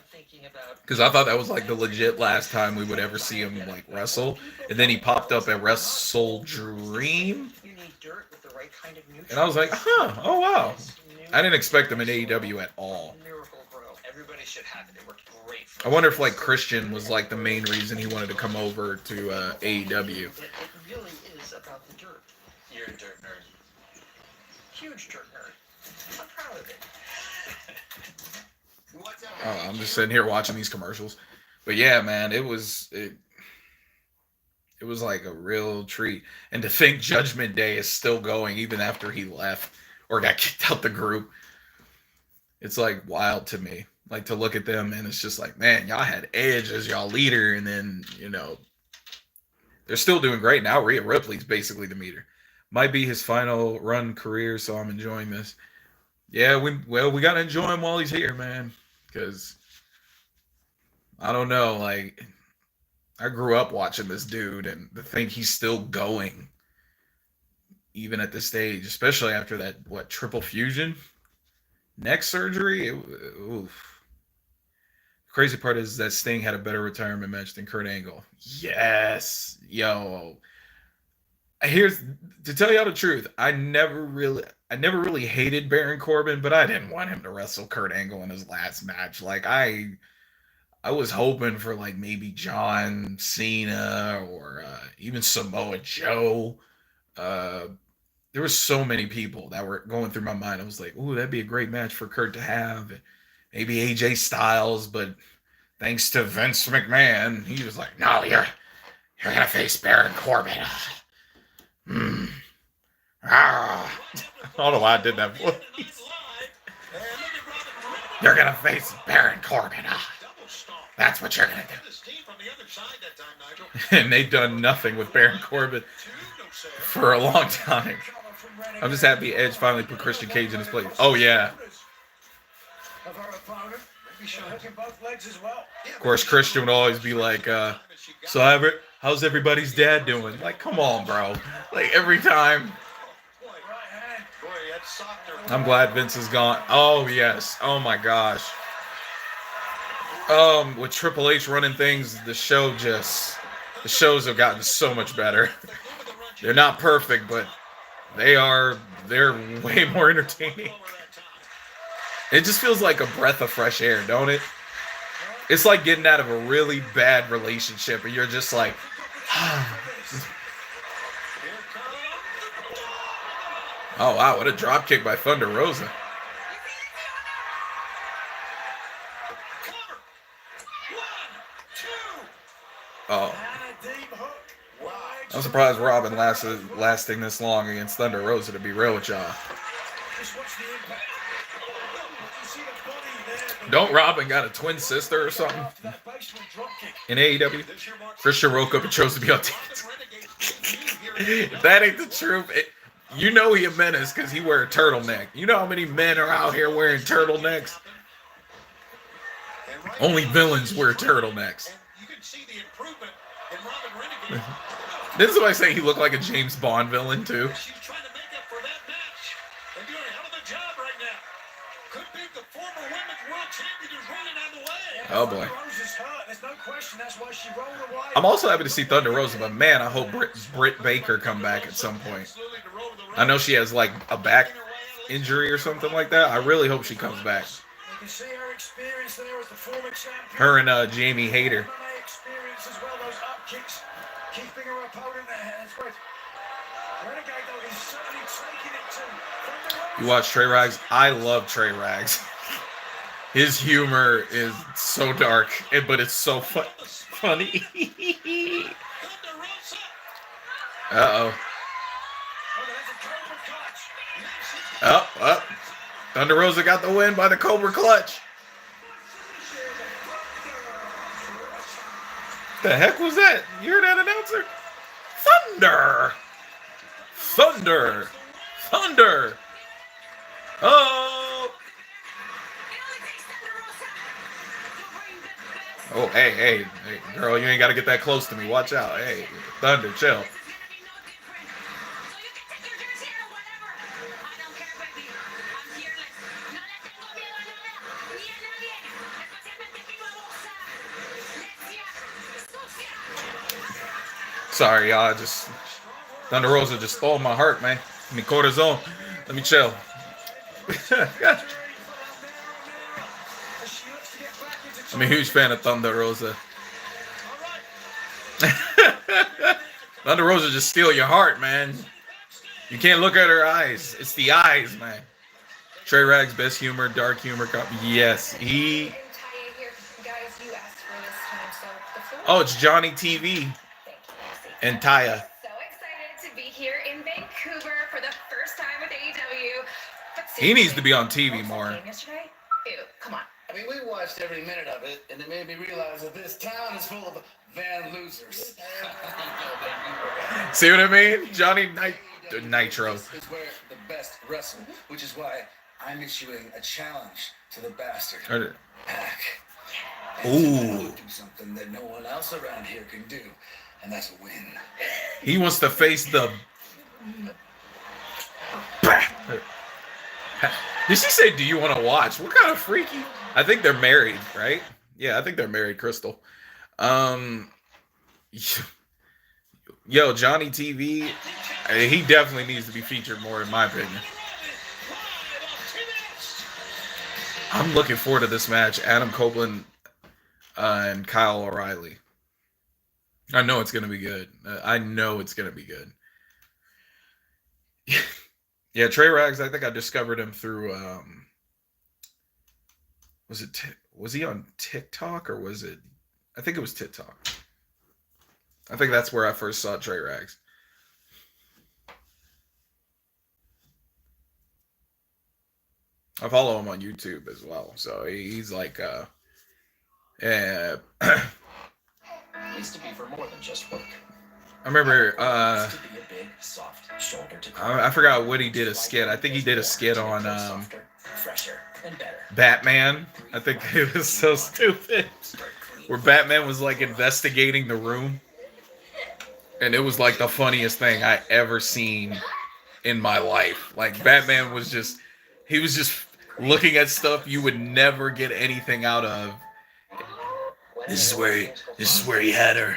because I thought that was like the legit last time we would ever see him like wrestle. And then he popped up at Wrestle Dream, and I was like, huh, oh wow. I didn't expect him in AEW at all. I wonder if like Christian was like the main reason he wanted to come over to AEW. It really is about the dirt. You're a dirt nerd. Huge dirt nerd. I'm proud of it. Oh, I'm just sitting here watching these commercials. But yeah, man, it was like a real treat. And to think Judgment Day is still going even after he left or got kicked out the group. It's like wild to me. Like to look at them and it's just like, man, y'all had Edge as y'all leader, and then, you know, they're still doing great now. Rhea Ripley's basically the meter. Might be his final run career, so I'm enjoying this. Yeah, we gotta enjoy him while he's here, man. Because I don't know, like I grew up watching this dude, and to think he's still going even at this stage, especially after that triple fusion neck surgery. Oof. Crazy part is that Sting had a better retirement match than Kurt Angle. Yes, yo. Here's to tell y'all the truth. I never really hated Baron Corbin, but I didn't want him to wrestle Kurt Angle in his last match. Like I I was hoping for like maybe John Cena or even Samoa Joe. Uh, there were so many people that were going through my mind. I was like, "Ooh, that'd be a great match for Kurt to have." Maybe AJ Styles, but thanks to Vince McMahon, he was like, "No, you're gonna face Baron Corbin." Hmm. Ah. I don't know why I did that voice. You're gonna face Baron Corbin. That's what you're gonna do. And they've done nothing with Baron Corbin for a long time. I'm just happy Edge finally put Christian Cage in his place. Oh yeah. Of course, Christian would always be like, so how's everybody's dad doing? Like, come on, bro. Like, every time. I'm glad Vince is gone. Oh, yes. Oh, my gosh. With Triple H running things, the shows have gotten so much better. They're not perfect, but they're way more entertaining. It just feels like a breath of fresh air, don't it? It's like getting out of a really bad relationship and you're just like, oh wow, what a drop kick by Thunder Rosa. Oh. I'm surprised Robin lasting this long against Thunder Rosa, to be real with y'all. Don't Robin got a twin sister or something in AEW? Christian woke up and chose to be on TV. If that ain't the truth, you know he a menace because he wear a turtleneck. You know how many men are out here wearing turtlenecks? Only villains wear turtlenecks. Didn't somebody say he looked like a James Bond villain too? Oh boy. I'm also happy to see Thunder Rosa, but man, I hope Britt Baker come back at some point. I know she has like a back injury or something like that. I really hope she comes back. Her and Jamie Hayter. You watch Trey Rags? I love Trey Rags. His humor is so dark, but it's so funny. Uh-oh. Oh. Thunder Rosa got the win by the Cobra Clutch. The heck was that? You heard that announcer? Thunder! Oh! Oh, hey, girl, you ain't got to get that close to me. Watch out. Hey, Thunder, chill. Sorry, y'all. Thunder Rosa just stole my heart, man. Mi corazón. Let me chill. I'm a huge fan of Thunder Rosa. Thunder Rosa just steal your heart, man. You can't look at her eyes. It's the eyes, man. Trey Rags, best humor, dark humor. Yes, he. Oh, it's Johnny TV and Taya. So excited to be here in Vancouver for the first time with AEW. He needs to be on TV more. Yesterday? Ew, come on. I mean, we watched every minute of it, and it made me realize that this town is full of van losers. See what I mean? Johnny Nitro. Is where the best wrestle, which is why I'm issuing a challenge to the bastard. Pack. Ooh. Do something that no one else around here can do, and that's a win. He wants to face the. Did she say, do you want to watch? What kind of freaky? I think they're married, right? Yeah, I think they're married, Crystal. Yo, Johnny TV, he definitely needs to be featured more, in my opinion. I'm looking forward to this match. Adam Copeland. and Kyle O'Reilly. I know it's gonna be good. I know it's gonna be good. Yeah, Trey Rags. I think I discovered him through. Was he on TikTok or was it? I think it was TikTok. I think that's where I first saw Trey Rags. I follow him on YouTube as well, so he's like, yeah. Used to be for more than just work. I remember, Used to be a big, soft shoulder to I forgot what he did a skit. I think he did a skit on softer, fresher, and better. Batman. I think it was so stupid. Where Batman was like investigating the room. And it was like the funniest thing I ever seen in my life. Like Batman was just, he was just looking at stuff you would never get anything out of. This is where he had her.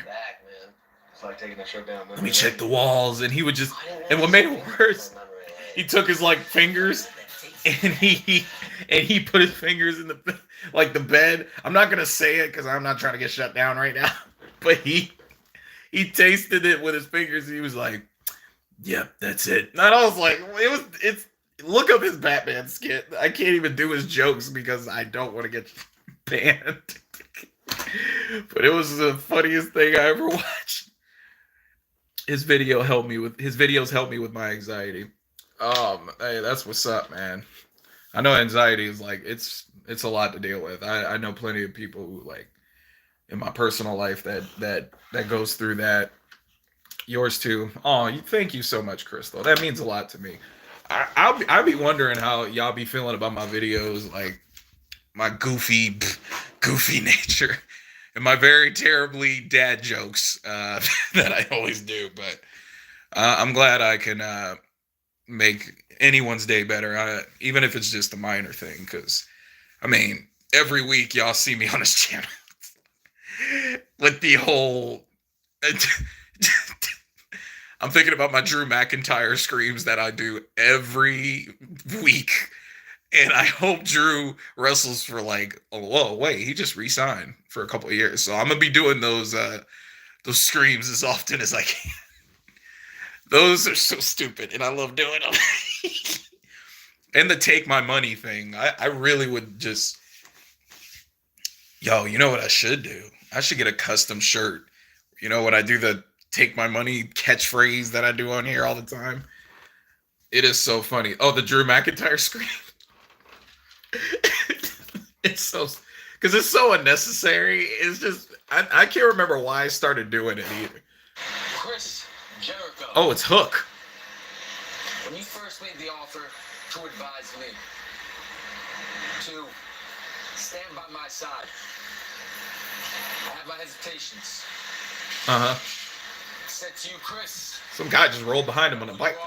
It's like taking a trip down. Let me check the walls. And he would just, and what made it worse, he took his like fingers and he put his fingers in the, like the bed. I'm not going to say it because I'm not trying to get shut down right now. But he tasted it with his fingers. And he was like, yep, that's it. And I was like, look up his Batman skit. I can't even do his jokes because I don't want to get banned. But it was the funniest thing I ever watched. His videos helped me with my anxiety. Hey, that's what's up, man. I know anxiety is like it's a lot to deal with. I know plenty of people who like in my personal life that goes through that. Yours too. Oh, thank you so much, Crystal. That means a lot to me. I'll be wondering how y'all be feeling about my videos, like my goofy nature and my very terribly dad jokes that I always do. But I'm glad I can make anyone's day better, even if it's just a minor thing. Because I mean, every week y'all see me on this channel with the whole. I'm thinking about my Drew McIntyre screams that I do every week. And I hope Drew wrestles for like, oh, whoa, wait, he just re-signed for a couple of years. So I'm going to be doing those screams as often as I can. Those are so stupid, and I love doing them. And the take my money thing, I really would just, you know what I should do? I should get a custom shirt. You know what I do, the take my money catchphrase that I do on here all the time. It is so funny. Oh, the Drew McIntyre scream. It's so, because it's so unnecessary. It's just, I can't remember why I started doing it either. Chris Jericho. Oh, it's Hook. When you first made the offer to advise me to stand by my side, I had my hesitations. Uh-huh. Said to you, Chris. Some guy just rolled behind him on a bike.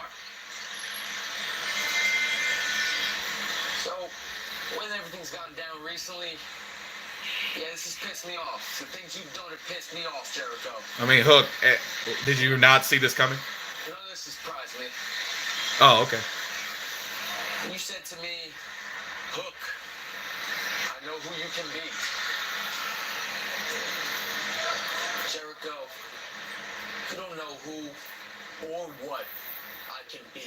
So, when everything's gone down recently, yeah, this has pissed me off. The things you've done have pissed me off, Jericho. I mean, Hook, did you not see this coming? None of this has surprised me. Oh, okay. You said to me, Hook, I know who you can be. Jericho, you don't know who or what I can be.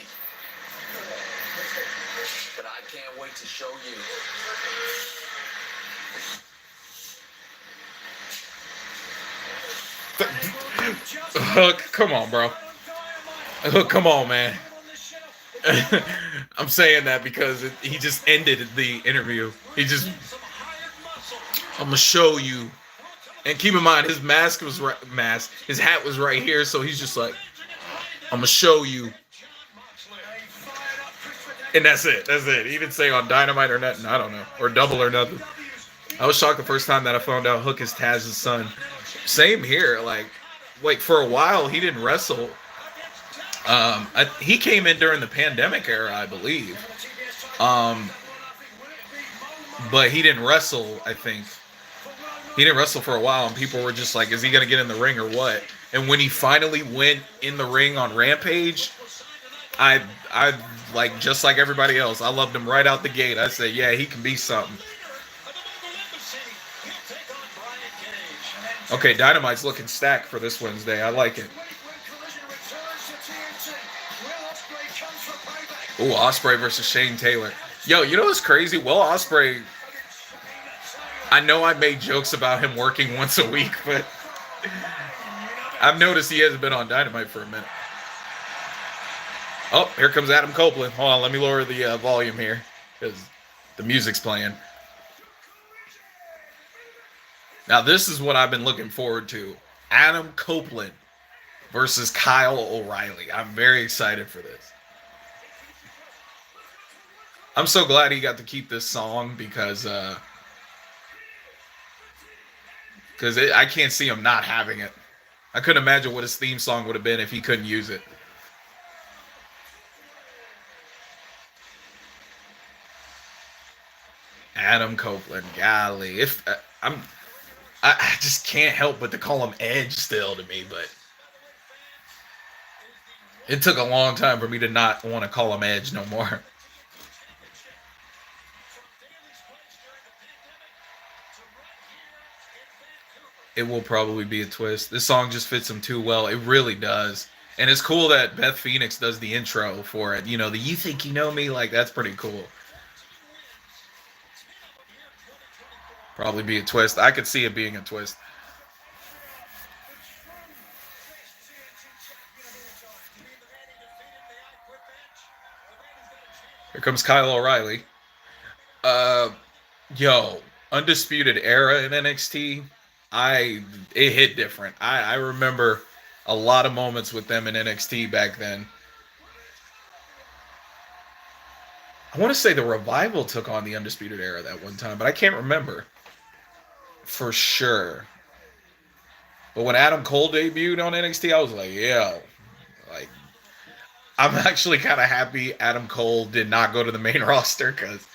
But I can't wait to show you. Hook, come on, bro. Hook, come on, man. I'm saying that because he just ended the interview. I'm gonna show you. And keep in mind, his mask was his hat was right here, so he's just like, I'm gonna show you. And that's it. He didn't say on Dynamite or nothing. I don't know. Or Double or nothing. I was shocked the first time that I found out Hook is Taz's son. Same here. Like for a while, he didn't wrestle. He came in during the pandemic era, I believe. But he didn't wrestle, I think. He didn't wrestle for a while, and people were just like, is he going to get in the ring or what? And when he finally went in the ring on Rampage, I like, just like everybody else, I loved him right out the gate. I said, yeah, he can be something. Okay, Dynamite's looking stacked for this Wednesday. I like it. Ooh, Ospreay versus Shane Taylor. Yo, you know what's crazy? Will Ospreay, I know I made jokes about him working once a week, but I've noticed he hasn't been on Dynamite for a minute. Oh, here comes Adam Copeland. Hold on, let me lower the volume here because the music's playing. Now, this is what I've been looking forward to. Adam Copeland versus Kyle O'Reilly. I'm very excited for this. I'm so glad he got to keep this song because I can't see him not having it. I couldn't imagine what his theme song would have been if he couldn't use it. Adam Copeland, golly, I just can't help but to call him Edge still to me, but it took a long time for me to not want to call him Edge no more. It will probably be a twist. This song just fits him too well. It really does. And it's cool that Beth Phoenix does the intro for it. You know, the "You Think You Know Me," like, that's pretty cool. Probably be a twist. I could see it being a twist. Here comes Kyle O'Reilly. Yo, Undisputed Era in NXT. It hit different. I remember a lot of moments with them in NXT back then. I want to say the Revival took on the Undisputed Era that one time, but I can't remember for sure. But when Adam Cole debuted on NXT, I was like, yeah, like, I'm actually kind of happy Adam Cole did not go to the main roster, because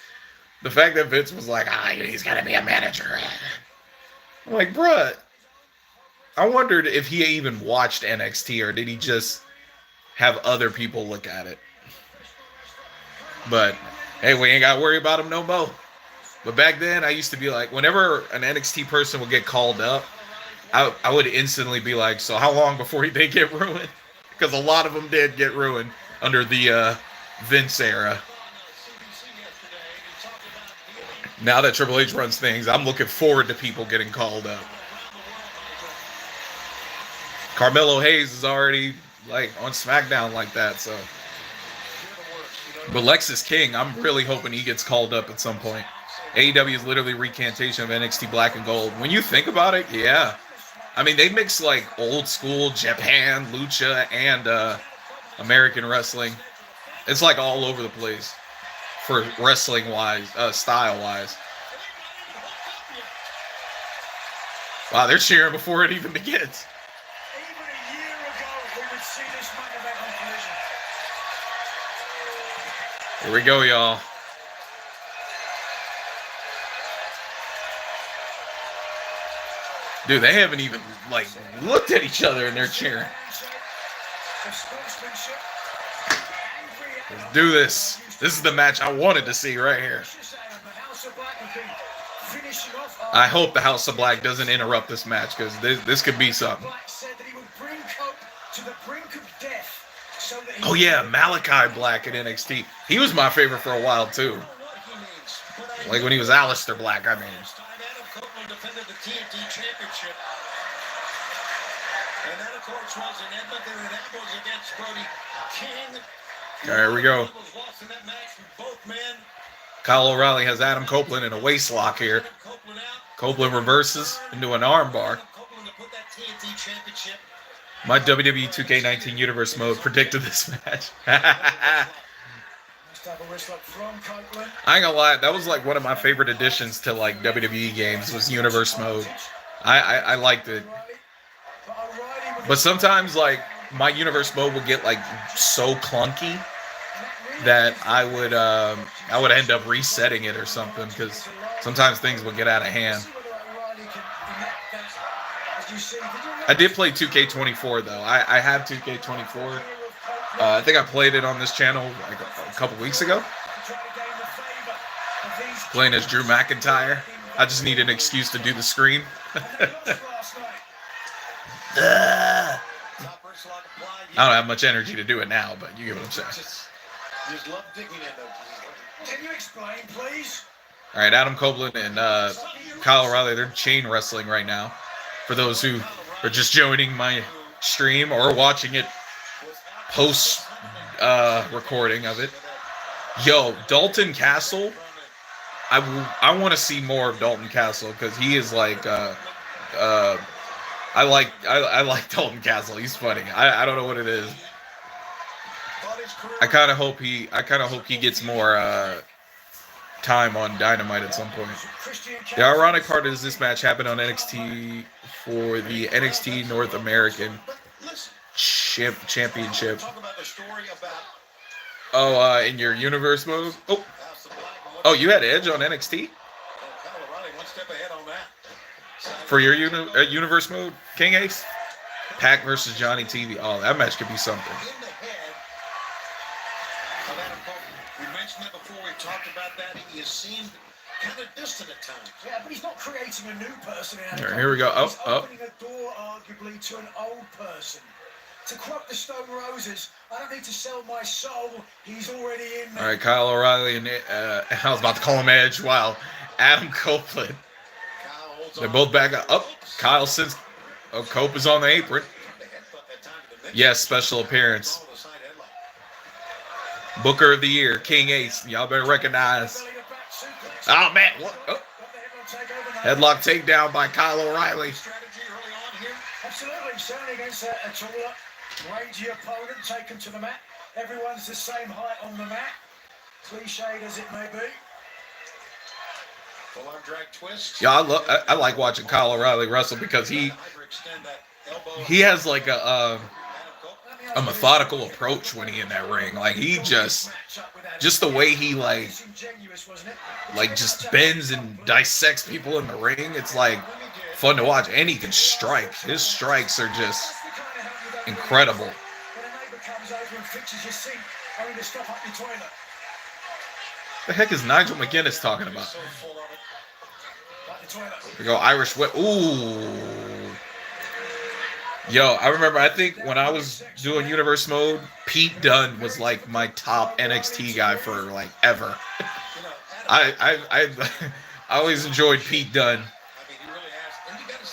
the fact that Vince was like, he's got to be a manager. I'm like, bruh, I wondered if he even watched NXT, or did he just have other people look at it? But, hey, we ain't got to worry about him no more. But back then, I used to be like, whenever an NXT person would get called up, I would instantly be like, so how long before they get ruined? Because a lot of them did get ruined under the Vince era. Now that Triple H runs things, I'm looking forward to people getting called up. Carmelo Hayes is already like on SmackDown like that, so. But Lexis King, I'm really hoping he gets called up at some point. AEW is literally recantation of NXT Black and Gold. When you think about it, yeah. I mean, they mix like old school Japan, Lucha, and American wrestling. It's like all over the place for wrestling-wise, style-wise. Wow, they're cheering before it even begins. Even a year ago, we would see this main event on Collision. Here we go, y'all. Dude, they haven't even, like, looked at each other and they're cheering. Let's do this. This is the match I wanted to see right here. I hope the House of Black doesn't interrupt this match, because this could be something. Oh yeah, Malachi Black in NXT. He was my favorite for a while too. Like when he was Aleister Black, I mean. Defended the TNT Championship. And that, of course, was in Edmonton, and that was against Brody King. All right, here we go. Kyle O'Reilly has Adam Copeland in a waist lock here. Copeland reverses into an armbar. My WWE 2K19 Universe mode predicted this match. I ain't gonna lie, that was like one of my favorite additions to like WWE games was Universe mode. I liked it. But sometimes like my Universe mode would get like so clunky that I would end up resetting it or something, because sometimes things would get out of hand. I did play 2K24 though. I have 2K24. I think I played it on this channel like a couple weeks ago. Playing as Drew McIntyre. I just need an excuse to do the screen. I don't have much energy to do it now, but you get what I'm saying. Just love digging in those. Can you explain, please? All right, Adam Copeland and Kyle O'Reilly, they're chain wrestling right now. For those who are just joining my stream or watching it post recording of it. Yo, Dalton Castle. I want to see more of Dalton Castle because he is like I like Dalton Castle. He's funny. I don't know what it is. I kind of hope he gets more time on Dynamite at some point. The ironic part is this match happened on NXT for the NXT North American Championship. Oh, in your universe mode? Oh, you had Edge on NXT? For your universe mode, King Ace? Pac versus Johnny TV. Oh, that match could be something. We mentioned it before. We talked about that. He has seemed kind of distant at times. Yeah, but he's not creating a new person. All right, here we go. He's opening a door, arguably, to an old person. To quote the Stone Roses, I don't need to sell my soul. He's already in there. All right, Kyle O'Reilly and I was about to call him Edge. Wow, Adam Copeland. They're both back up. Oh, Kyle since Cope is on the apron. Yes, special appearance. Booker of the Year, King Ace. Y'all better recognize. Oh, man. What? Oh. Headlock takedown by Kyle O'Reilly. Absolutely. Certainly against a taller, rangy opponent taken to the mat. Everyone's the same height on the mat. Cliched as it may be. Yeah, I like watching Kyle O'Reilly wrestle because he has like a methodical approach when he in that ring. Like he just the way he like just bends and dissects people in the ring. It's like fun to watch, and he can strike. His strikes are just incredible. The heck is Nigel McGuinness talking about? We go Irish whip. Ooh. Yo, I remember, I think when I was doing Universe Mode, Pete Dunne was like my top NXT guy for like ever. I always enjoyed Pete Dunne.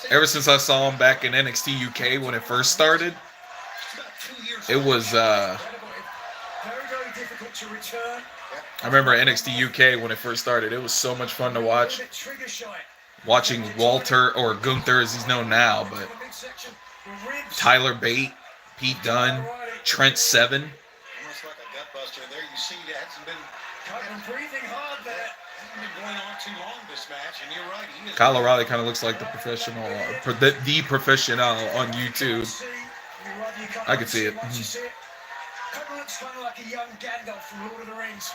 Ever since I saw him back in NXT UK when it first started, it was, I remember NXT UK when it first started. It was so much fun to watch. Watching Walter, or Gunther as he's known now, but Tyler Bate, Pete Dunne, Trent Seven. Almost like a gut buster there. You see, it hasn't been breathing hard there. Hasn't been going on too long this match, and you're right. Kyle O'Reilly kind of looks like the professional, the professional on YouTube. I can see it. Looks kind of like a young Gandalf from Lord of the Rings.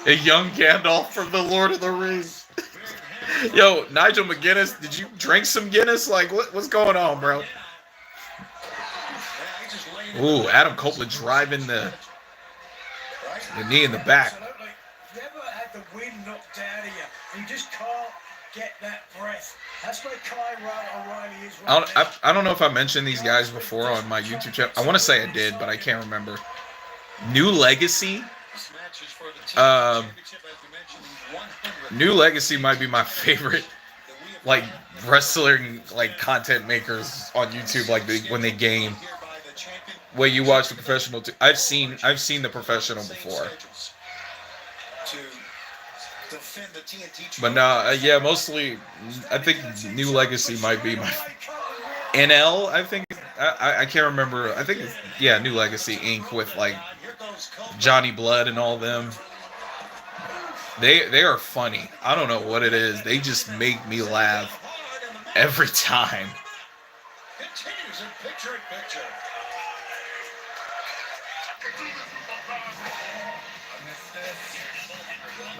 A young Gandalf from the Lord of the Rings. Yo, Nigel McGuinness, did you drink some Guinness? Like, what's going on, bro? Ooh, Adam Copeland driving the knee in the back. Absolutely. You ever had the wind knocked out of you, and you just can't get that breath? That's where Kyle O'Reilly is right now. I don't know if I mentioned these guys before on my YouTube channel. I want to say I did, but I can't remember. New Legacy. New Legacy might be my favorite, like, wrestling, like, content makers on YouTube, like, when they game. Wait, you watch the professional too? I've seen the professional before. But no, yeah, mostly, I think New Legacy might be my NL. I think I can't remember. I think it's, yeah, New Legacy Inc. with like Johnny Blood and all them. They are funny. I don't know what it is. They just make me laugh every time.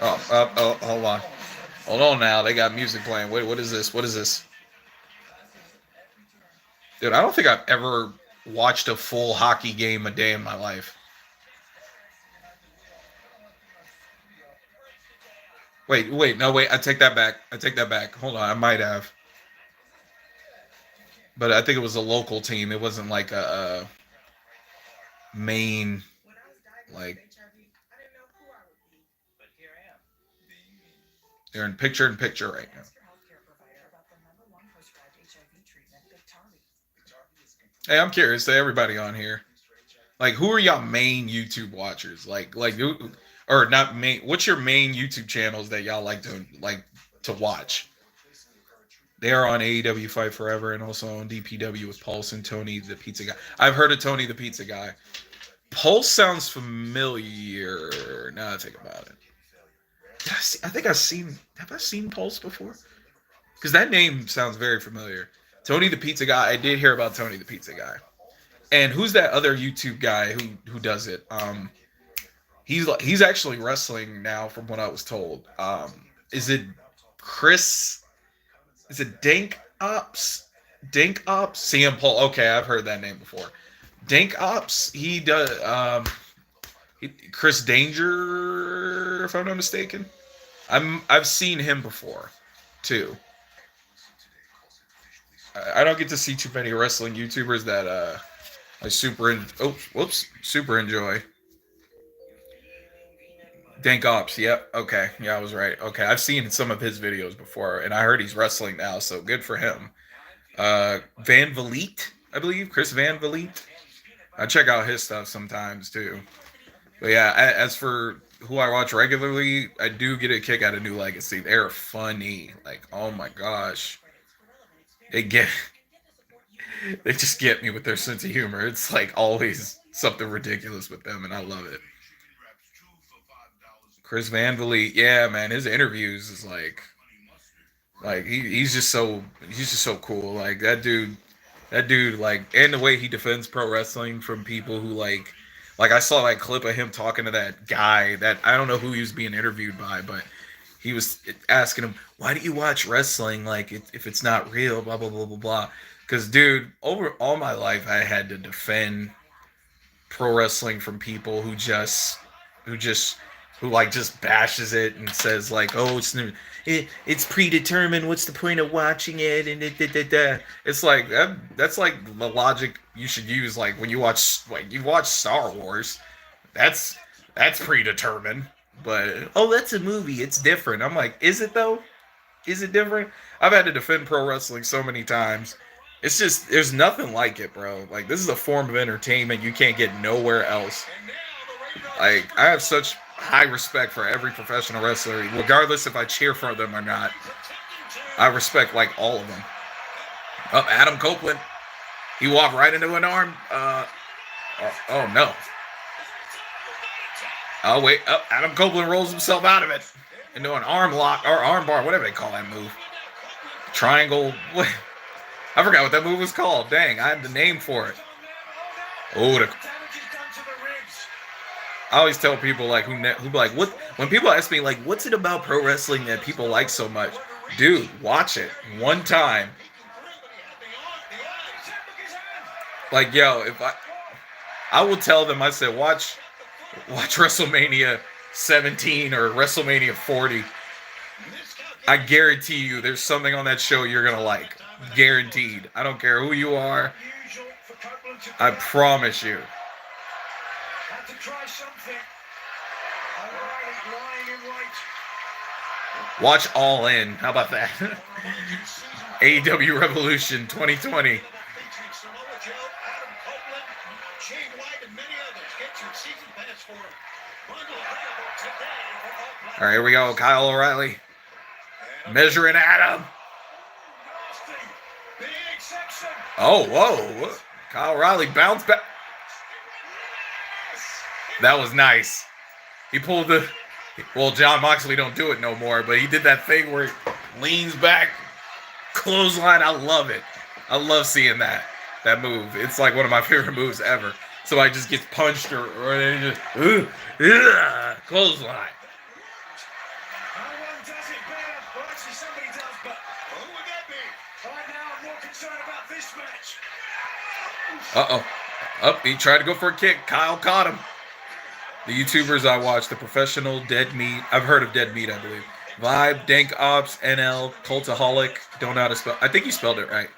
Oh, hold on. Hold on now. They got music playing. Wait, what is this? What is this? Dude, I don't think I've ever watched a full hockey game a day in my life. Wait, no, wait, I take that back. Hold on, I might have. but I think it was a local team. It wasn't like a main like. They're in picture right now. Hey, I'm curious to everybody on here. Like, who are y'all main YouTube watchers? Or not main? What's your main YouTube channels that y'all like to watch? They are on AEW Fight Forever and also on DPW with Pulse and Tony the Pizza Guy. I've heard of Tony the Pizza Guy. Pulse sounds familiar. Now that I think about it. I think I've seen. Have I seen Pulse before? Because that name sounds very familiar. Tony the Pizza Guy. I did hear about Tony the Pizza Guy. And who's that other YouTube guy who does it? He's actually wrestling now, from what I was told. Is it Chris? Is it Dink Ops? Dink Ops? CM Punk. Okay, I've heard that name before. Dink Ops. He does. Chris Danger, if I'm not mistaken. I've seen him before, too. I don't get to see too many wrestling YouTubers that I super enjoy. Dank Ops, yep. Okay, yeah, I was right. Okay, I've seen some of his videos before, and I heard he's wrestling now, so good for him. Van Vliet, I believe, Chris Van Vliet. I check out his stuff sometimes too. But yeah, as for who I watch regularly, I do get a kick out of New Legacy. They're funny, like oh my gosh, they just get me with their sense of humor. It's like always something ridiculous with them, and I love it. Chris Van Vliet, yeah, man, his interviews is like he's just so cool. Like that dude, like, and the way he defends pro wrestling from people who like I saw that clip of him talking to that guy that I don't know who he was being interviewed by, but he was asking him, "Why do you watch wrestling? Like if it's not real, blah blah blah blah blah." Because dude, over all my life, I had to defend pro wrestling from people who like just bashes it and says like, oh, it's predetermined. What's the point of watching it? And it's like that's like the logic you should use like when you watch Star Wars. That's predetermined. But oh, that's a movie. It's different. I'm like, is it though? Is it different? I've had to defend pro wrestling so many times. It's just there's nothing like it, bro. Like this is a form of entertainment you can't get nowhere else. Like I have such high respect for every professional wrestler, regardless if I cheer for them or not. I respect like all of them. Oh, Adam Copeland, he walked right into an arm. Oh no. Oh wait, Adam Copeland rolls himself out of it into an arm lock or arm bar, whatever they call that move. Triangle. What? I forgot what that move was called. Dang, I had the name for it. Oh, I always tell people like who like what when people ask me like what's it about pro wrestling that people like so much, dude, watch it one time. Like yo, if I will tell them, I said watch WrestleMania 17 or WrestleMania 40. I guarantee you, there's something on that show you're gonna like, guaranteed. I don't care who you are. I promise you. Watch All In. How about that? AEW Revolution 2020. All right, here we go. Kyle O'Reilly. Measuring Adam. Oh, whoa. Kyle O'Reilly bounced back. That was nice. He pulled the... Well, John Moxley don't do it no more, but he did that thing where he leans back, clothesline. I love it. I love seeing that move. It's like one of my favorite moves ever. Somebody just gets punched or they just clothesline. He tried to go for a kick. Kyle caught him. The YouTubers I watch, the professional Dead Meat. I've heard of Dead Meat, I believe. Vibe, Dank Ops, NL, Cultaholic. Don't know how to spell. I think you spelled it right.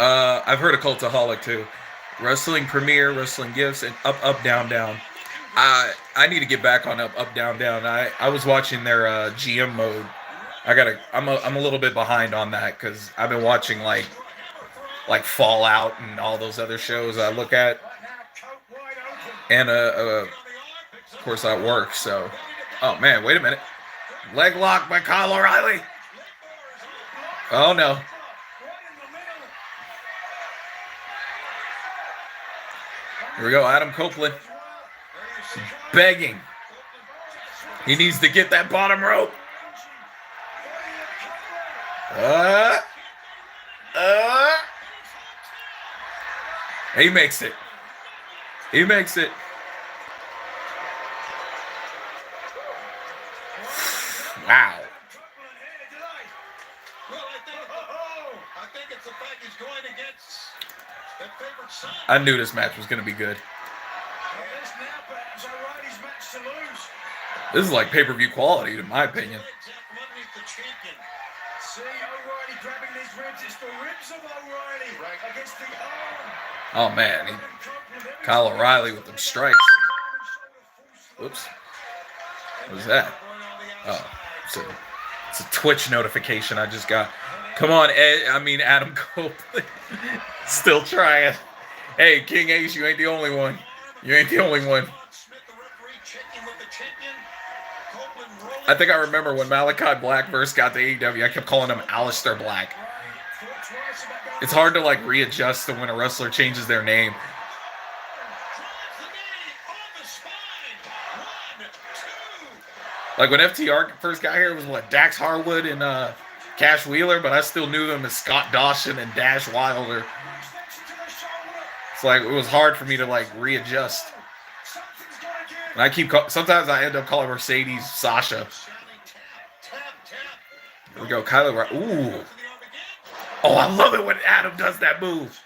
I've heard of Cultaholic too. Wrestling Premiere, Wrestling Gifts, and Up Up Down Down. I need to get back on Up Down Down. I was watching their GM mode. I'm a little bit behind on that because I've been watching like Fallout and all those other shows I look at, and of course I work. So, oh man, wait a minute, leg lock by Kyle O'Reilly. Oh no. Here we go, Adam Copeland begging. He needs to get that bottom rope. He makes it. He makes it. Wow. I think it's the fact he's going against their favorite son. I knew this match was going to be good. This is like pay-per-view quality, in my opinion. See O'Reilly grabbing these ribs. It's the ribs of O'Reilly against the arm. Oh man, Kyle O'Reilly with them strikes. Oops. What was that? Oh, it's a Twitch notification I just got. Come on, Adam Copeland. Still trying. Hey, King Ace, you ain't the only one. You ain't the only one. I think I remember when Malachi Black first got to AEW, I kept calling him Aleister Black. It's hard to like readjust to when a wrestler changes their name. Like when FTR first got here, it was what, Dax Harwood and Cash Wheeler, but I still knew them as Scott Dawson and Dash Wilder. It's like it was hard for me to like readjust. And I keep sometimes I end up calling Mercedes Sasha. Here we go, Kyler. Ooh. Oh, I love it when Adam does that move.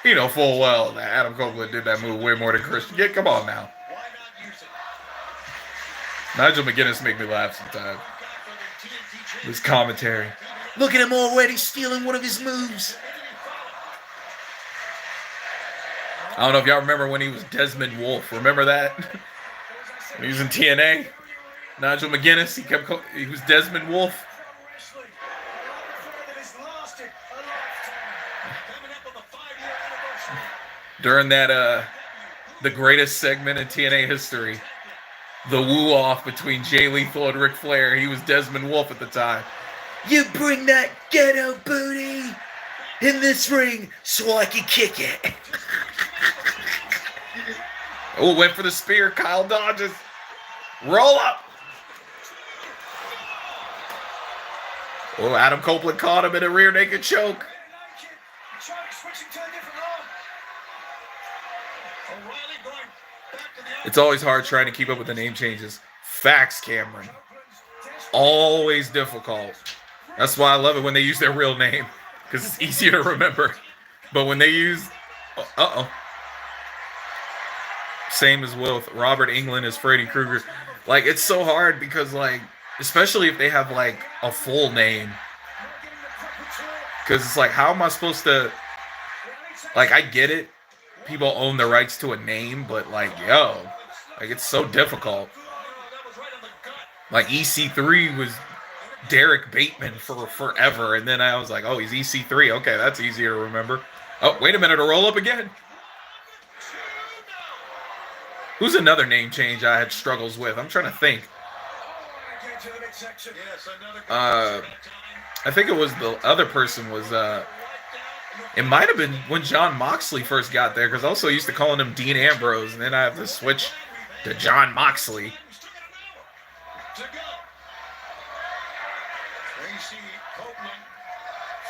You know full well that Adam Copeland did that move way more than Christian. Yeah, come on now. Nigel McGuinness make me laugh sometimes. His commentary. Look at him already stealing one of his moves. I don't know if y'all remember when he was Desmond Wolfe. Remember that? When he was in TNA. Nigel McGuinness, he was Desmond Wolfe. During that the greatest segment in TNA history, the woo-off between Jay Lethal and Ric Flair, he was Desmond Wolfe at the time. You bring that ghetto booty in this ring so I can kick it. Oh, went for the spear. Kyle dodges. Roll up. Oh, Adam Copeland caught him in a rear naked choke. It's always hard trying to keep up with the name changes. Facts, Cameron. Always difficult. That's why I love it when they use their real name, because it's easier to remember. But when they use... Same as with Robert Englund as Freddy Krueger. Like, it's so hard because, like, especially if they have, like, a full name. Because it's like, how am I supposed to... Like, I get it. People own the rights to a name, but, like, yo. Like, it's so difficult. Like, EC3 was Derek Bateman for forever. And then I was like, oh, he's EC3. Okay, that's easier to remember. Oh, wait a minute. A roll up again. Who's another name change I had struggles with? I'm trying to think. I think it was the other person was... It might have been when John Moxley first got there, because I also used to calling him Dean Ambrose, and then I have to switch to John Moxley.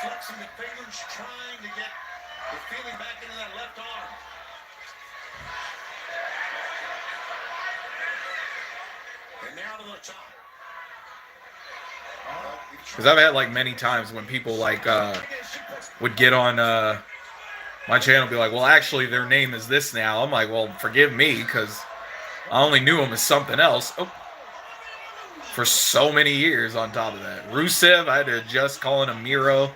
Flexing the fingers, trying to get the feeling back into that left arm. And now to the top. Because I've had like many times when people like would get on my channel and be like, well, actually their name is this now. I'm like, well, forgive me, because I only knew them as something else. Oh. for so many years on top of that. Rusev, I had to adjust calling him Miro.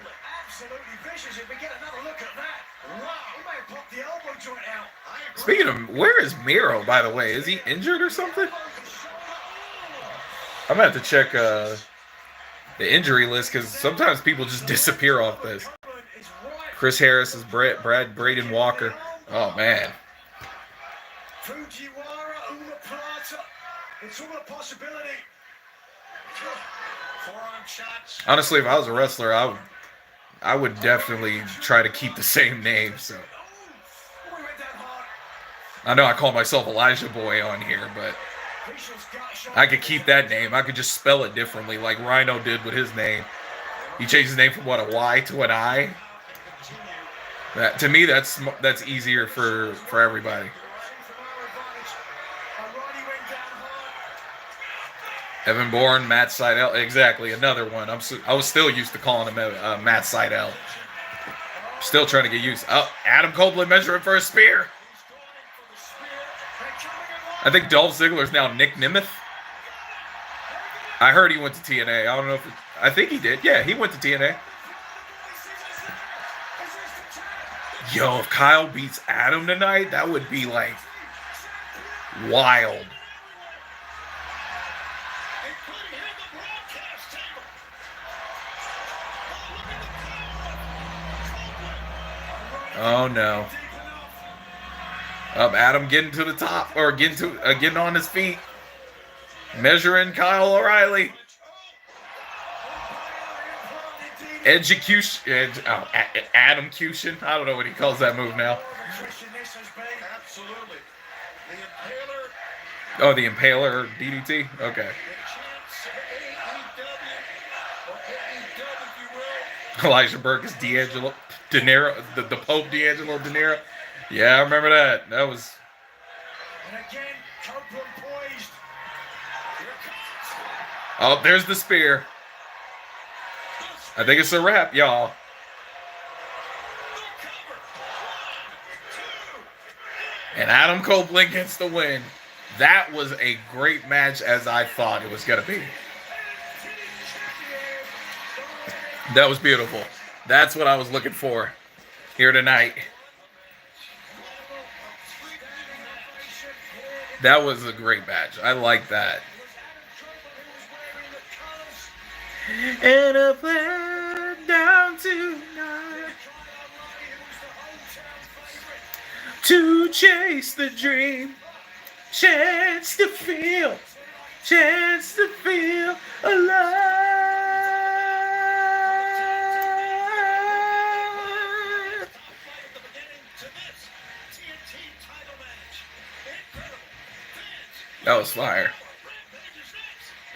Absolutely vicious. If we get another look at that, wow, he may have popped the elbow joint out. Speaking of, where is Miro, by the way? Is he injured or something? I'm going to have to check the injury list because sometimes people just disappear off this. Chris Harris is Brad Braden Walker. Oh, man. Fujiwara, Umaplata. It's all a possibility. Forearm shots. Honestly, if I was a wrestler, I would definitely try to keep the same name. So I know I call myself Elijah Boy on here, but I could keep that name. I could just spell it differently, like Rhino did with his name. He changed his name from what, a Y to an I. That, to me, that's easier for everybody. Evan Bourne, Matt Sydal, exactly, another one. I was still used to calling him Matt Sydal. Still trying to get used. Oh, Adam Copeland measuring for a spear. I think Dolph Ziggler's now Nick Nemeth. I heard he went to TNA. I don't know if I think he did. Yeah, he went to TNA. Yo, if Kyle beats Adam tonight, that would be like wild. Oh no. Adam getting to the top, or getting on his feet. Measuring Kyle O'Reilly. Adam Cushion. I don't know what he calls that move now. Absolutely. The Impaler. Oh, the Impaler DDT? Okay. Elijah Burke is D'Angelo De Niro, the Pope D'Angelo De Niro. Yeah, I remember that. That was. And again, Copeland poised. Oh, there's the spear. I think it's a wrap, y'all. And Adam Copeland gets the win. That was a great match, as I thought it was going to be. That was beautiful. That's what I was looking for here tonight. That was a great match. I like that. And a plan down tonight to chase the dream, chance to feel alive. That was fire.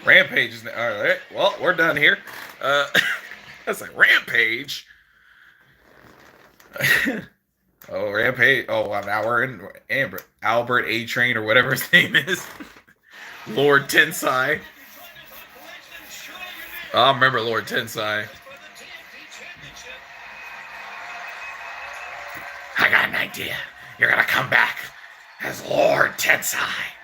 Rampage is all right. Well, we're done here. That's like Rampage. Oh, Rampage. Oh, now we're in Albert A. Train or whatever his name is. Lord Tensai. Oh, I remember Lord Tensai. I got an idea. You're gonna come back as Lord Tensai.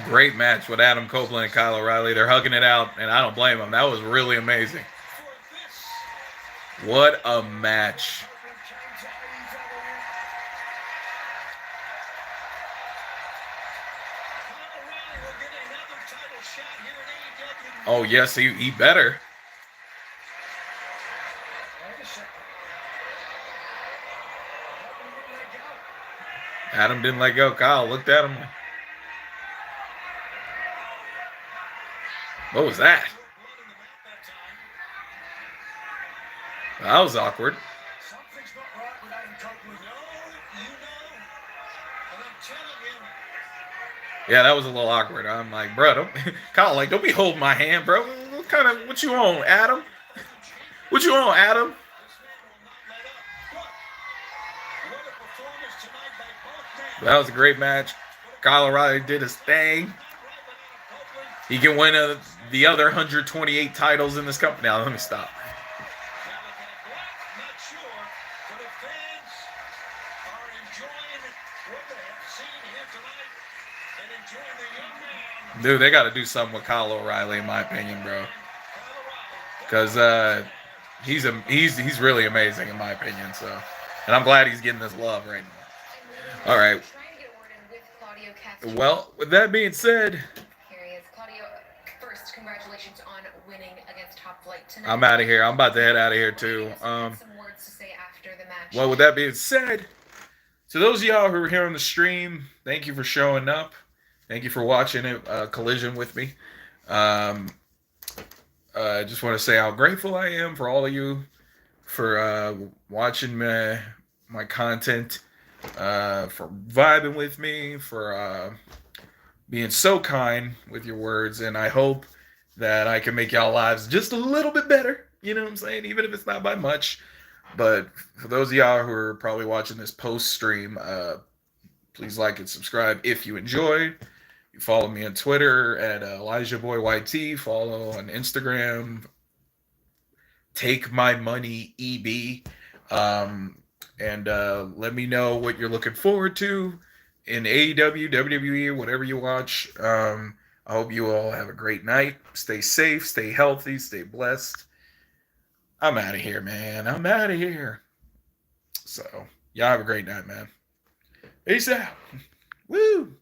Great match with Adam Copeland and Kyle O'Reilly. They're hugging it out, and I don't blame them. That was really amazing. What a match. Oh, yes, he better. Adam didn't let go. Kyle looked at him. What was that? That was awkward. Something's not right with Adam Copeland. No, you know. And I'm telling you. Yeah, that was a little awkward. I'm like, bro, Kyle, don't be holding my hand, bro. What you on, Adam? What you on, Adam? That was a great match. Kyle O'Reilly did his thing. He can win the other 128 titles in this company. Now, let me stop. Dude, they got to do something with Kyle O'Reilly, in my opinion, bro. Because he's really amazing, in my opinion. So, and I'm glad he's getting this love right now. All right. Well, with that being said, Here he is. Claudio, first, congratulations on winning against Top Flight tonight. I'm out of here. I'm about to head out of here too. Some words to say after the match. Well, with that being said, to those of y'all who are here on the stream, thank you for showing up. Thank you for watching it, Collision with me. I just want to say how grateful I am for all of you for watching my content, for vibing with me, for being so kind with your words. And I hope that I can make y'all lives just a little bit better. You know what I'm saying? Even if it's not by much. But for those of y'all who are probably watching this post-stream, please like and subscribe if you enjoyed. You follow me on Twitter at ElijahBoyYT. Follow on Instagram, Take My Money EB. And let me know what you're looking forward to in AEW, WWE, whatever you watch. I hope you all have a great night. Stay safe, stay healthy, stay blessed. I'm out of here, man. I'm out of here. So, y'all have a great night, man. Peace out. Woo!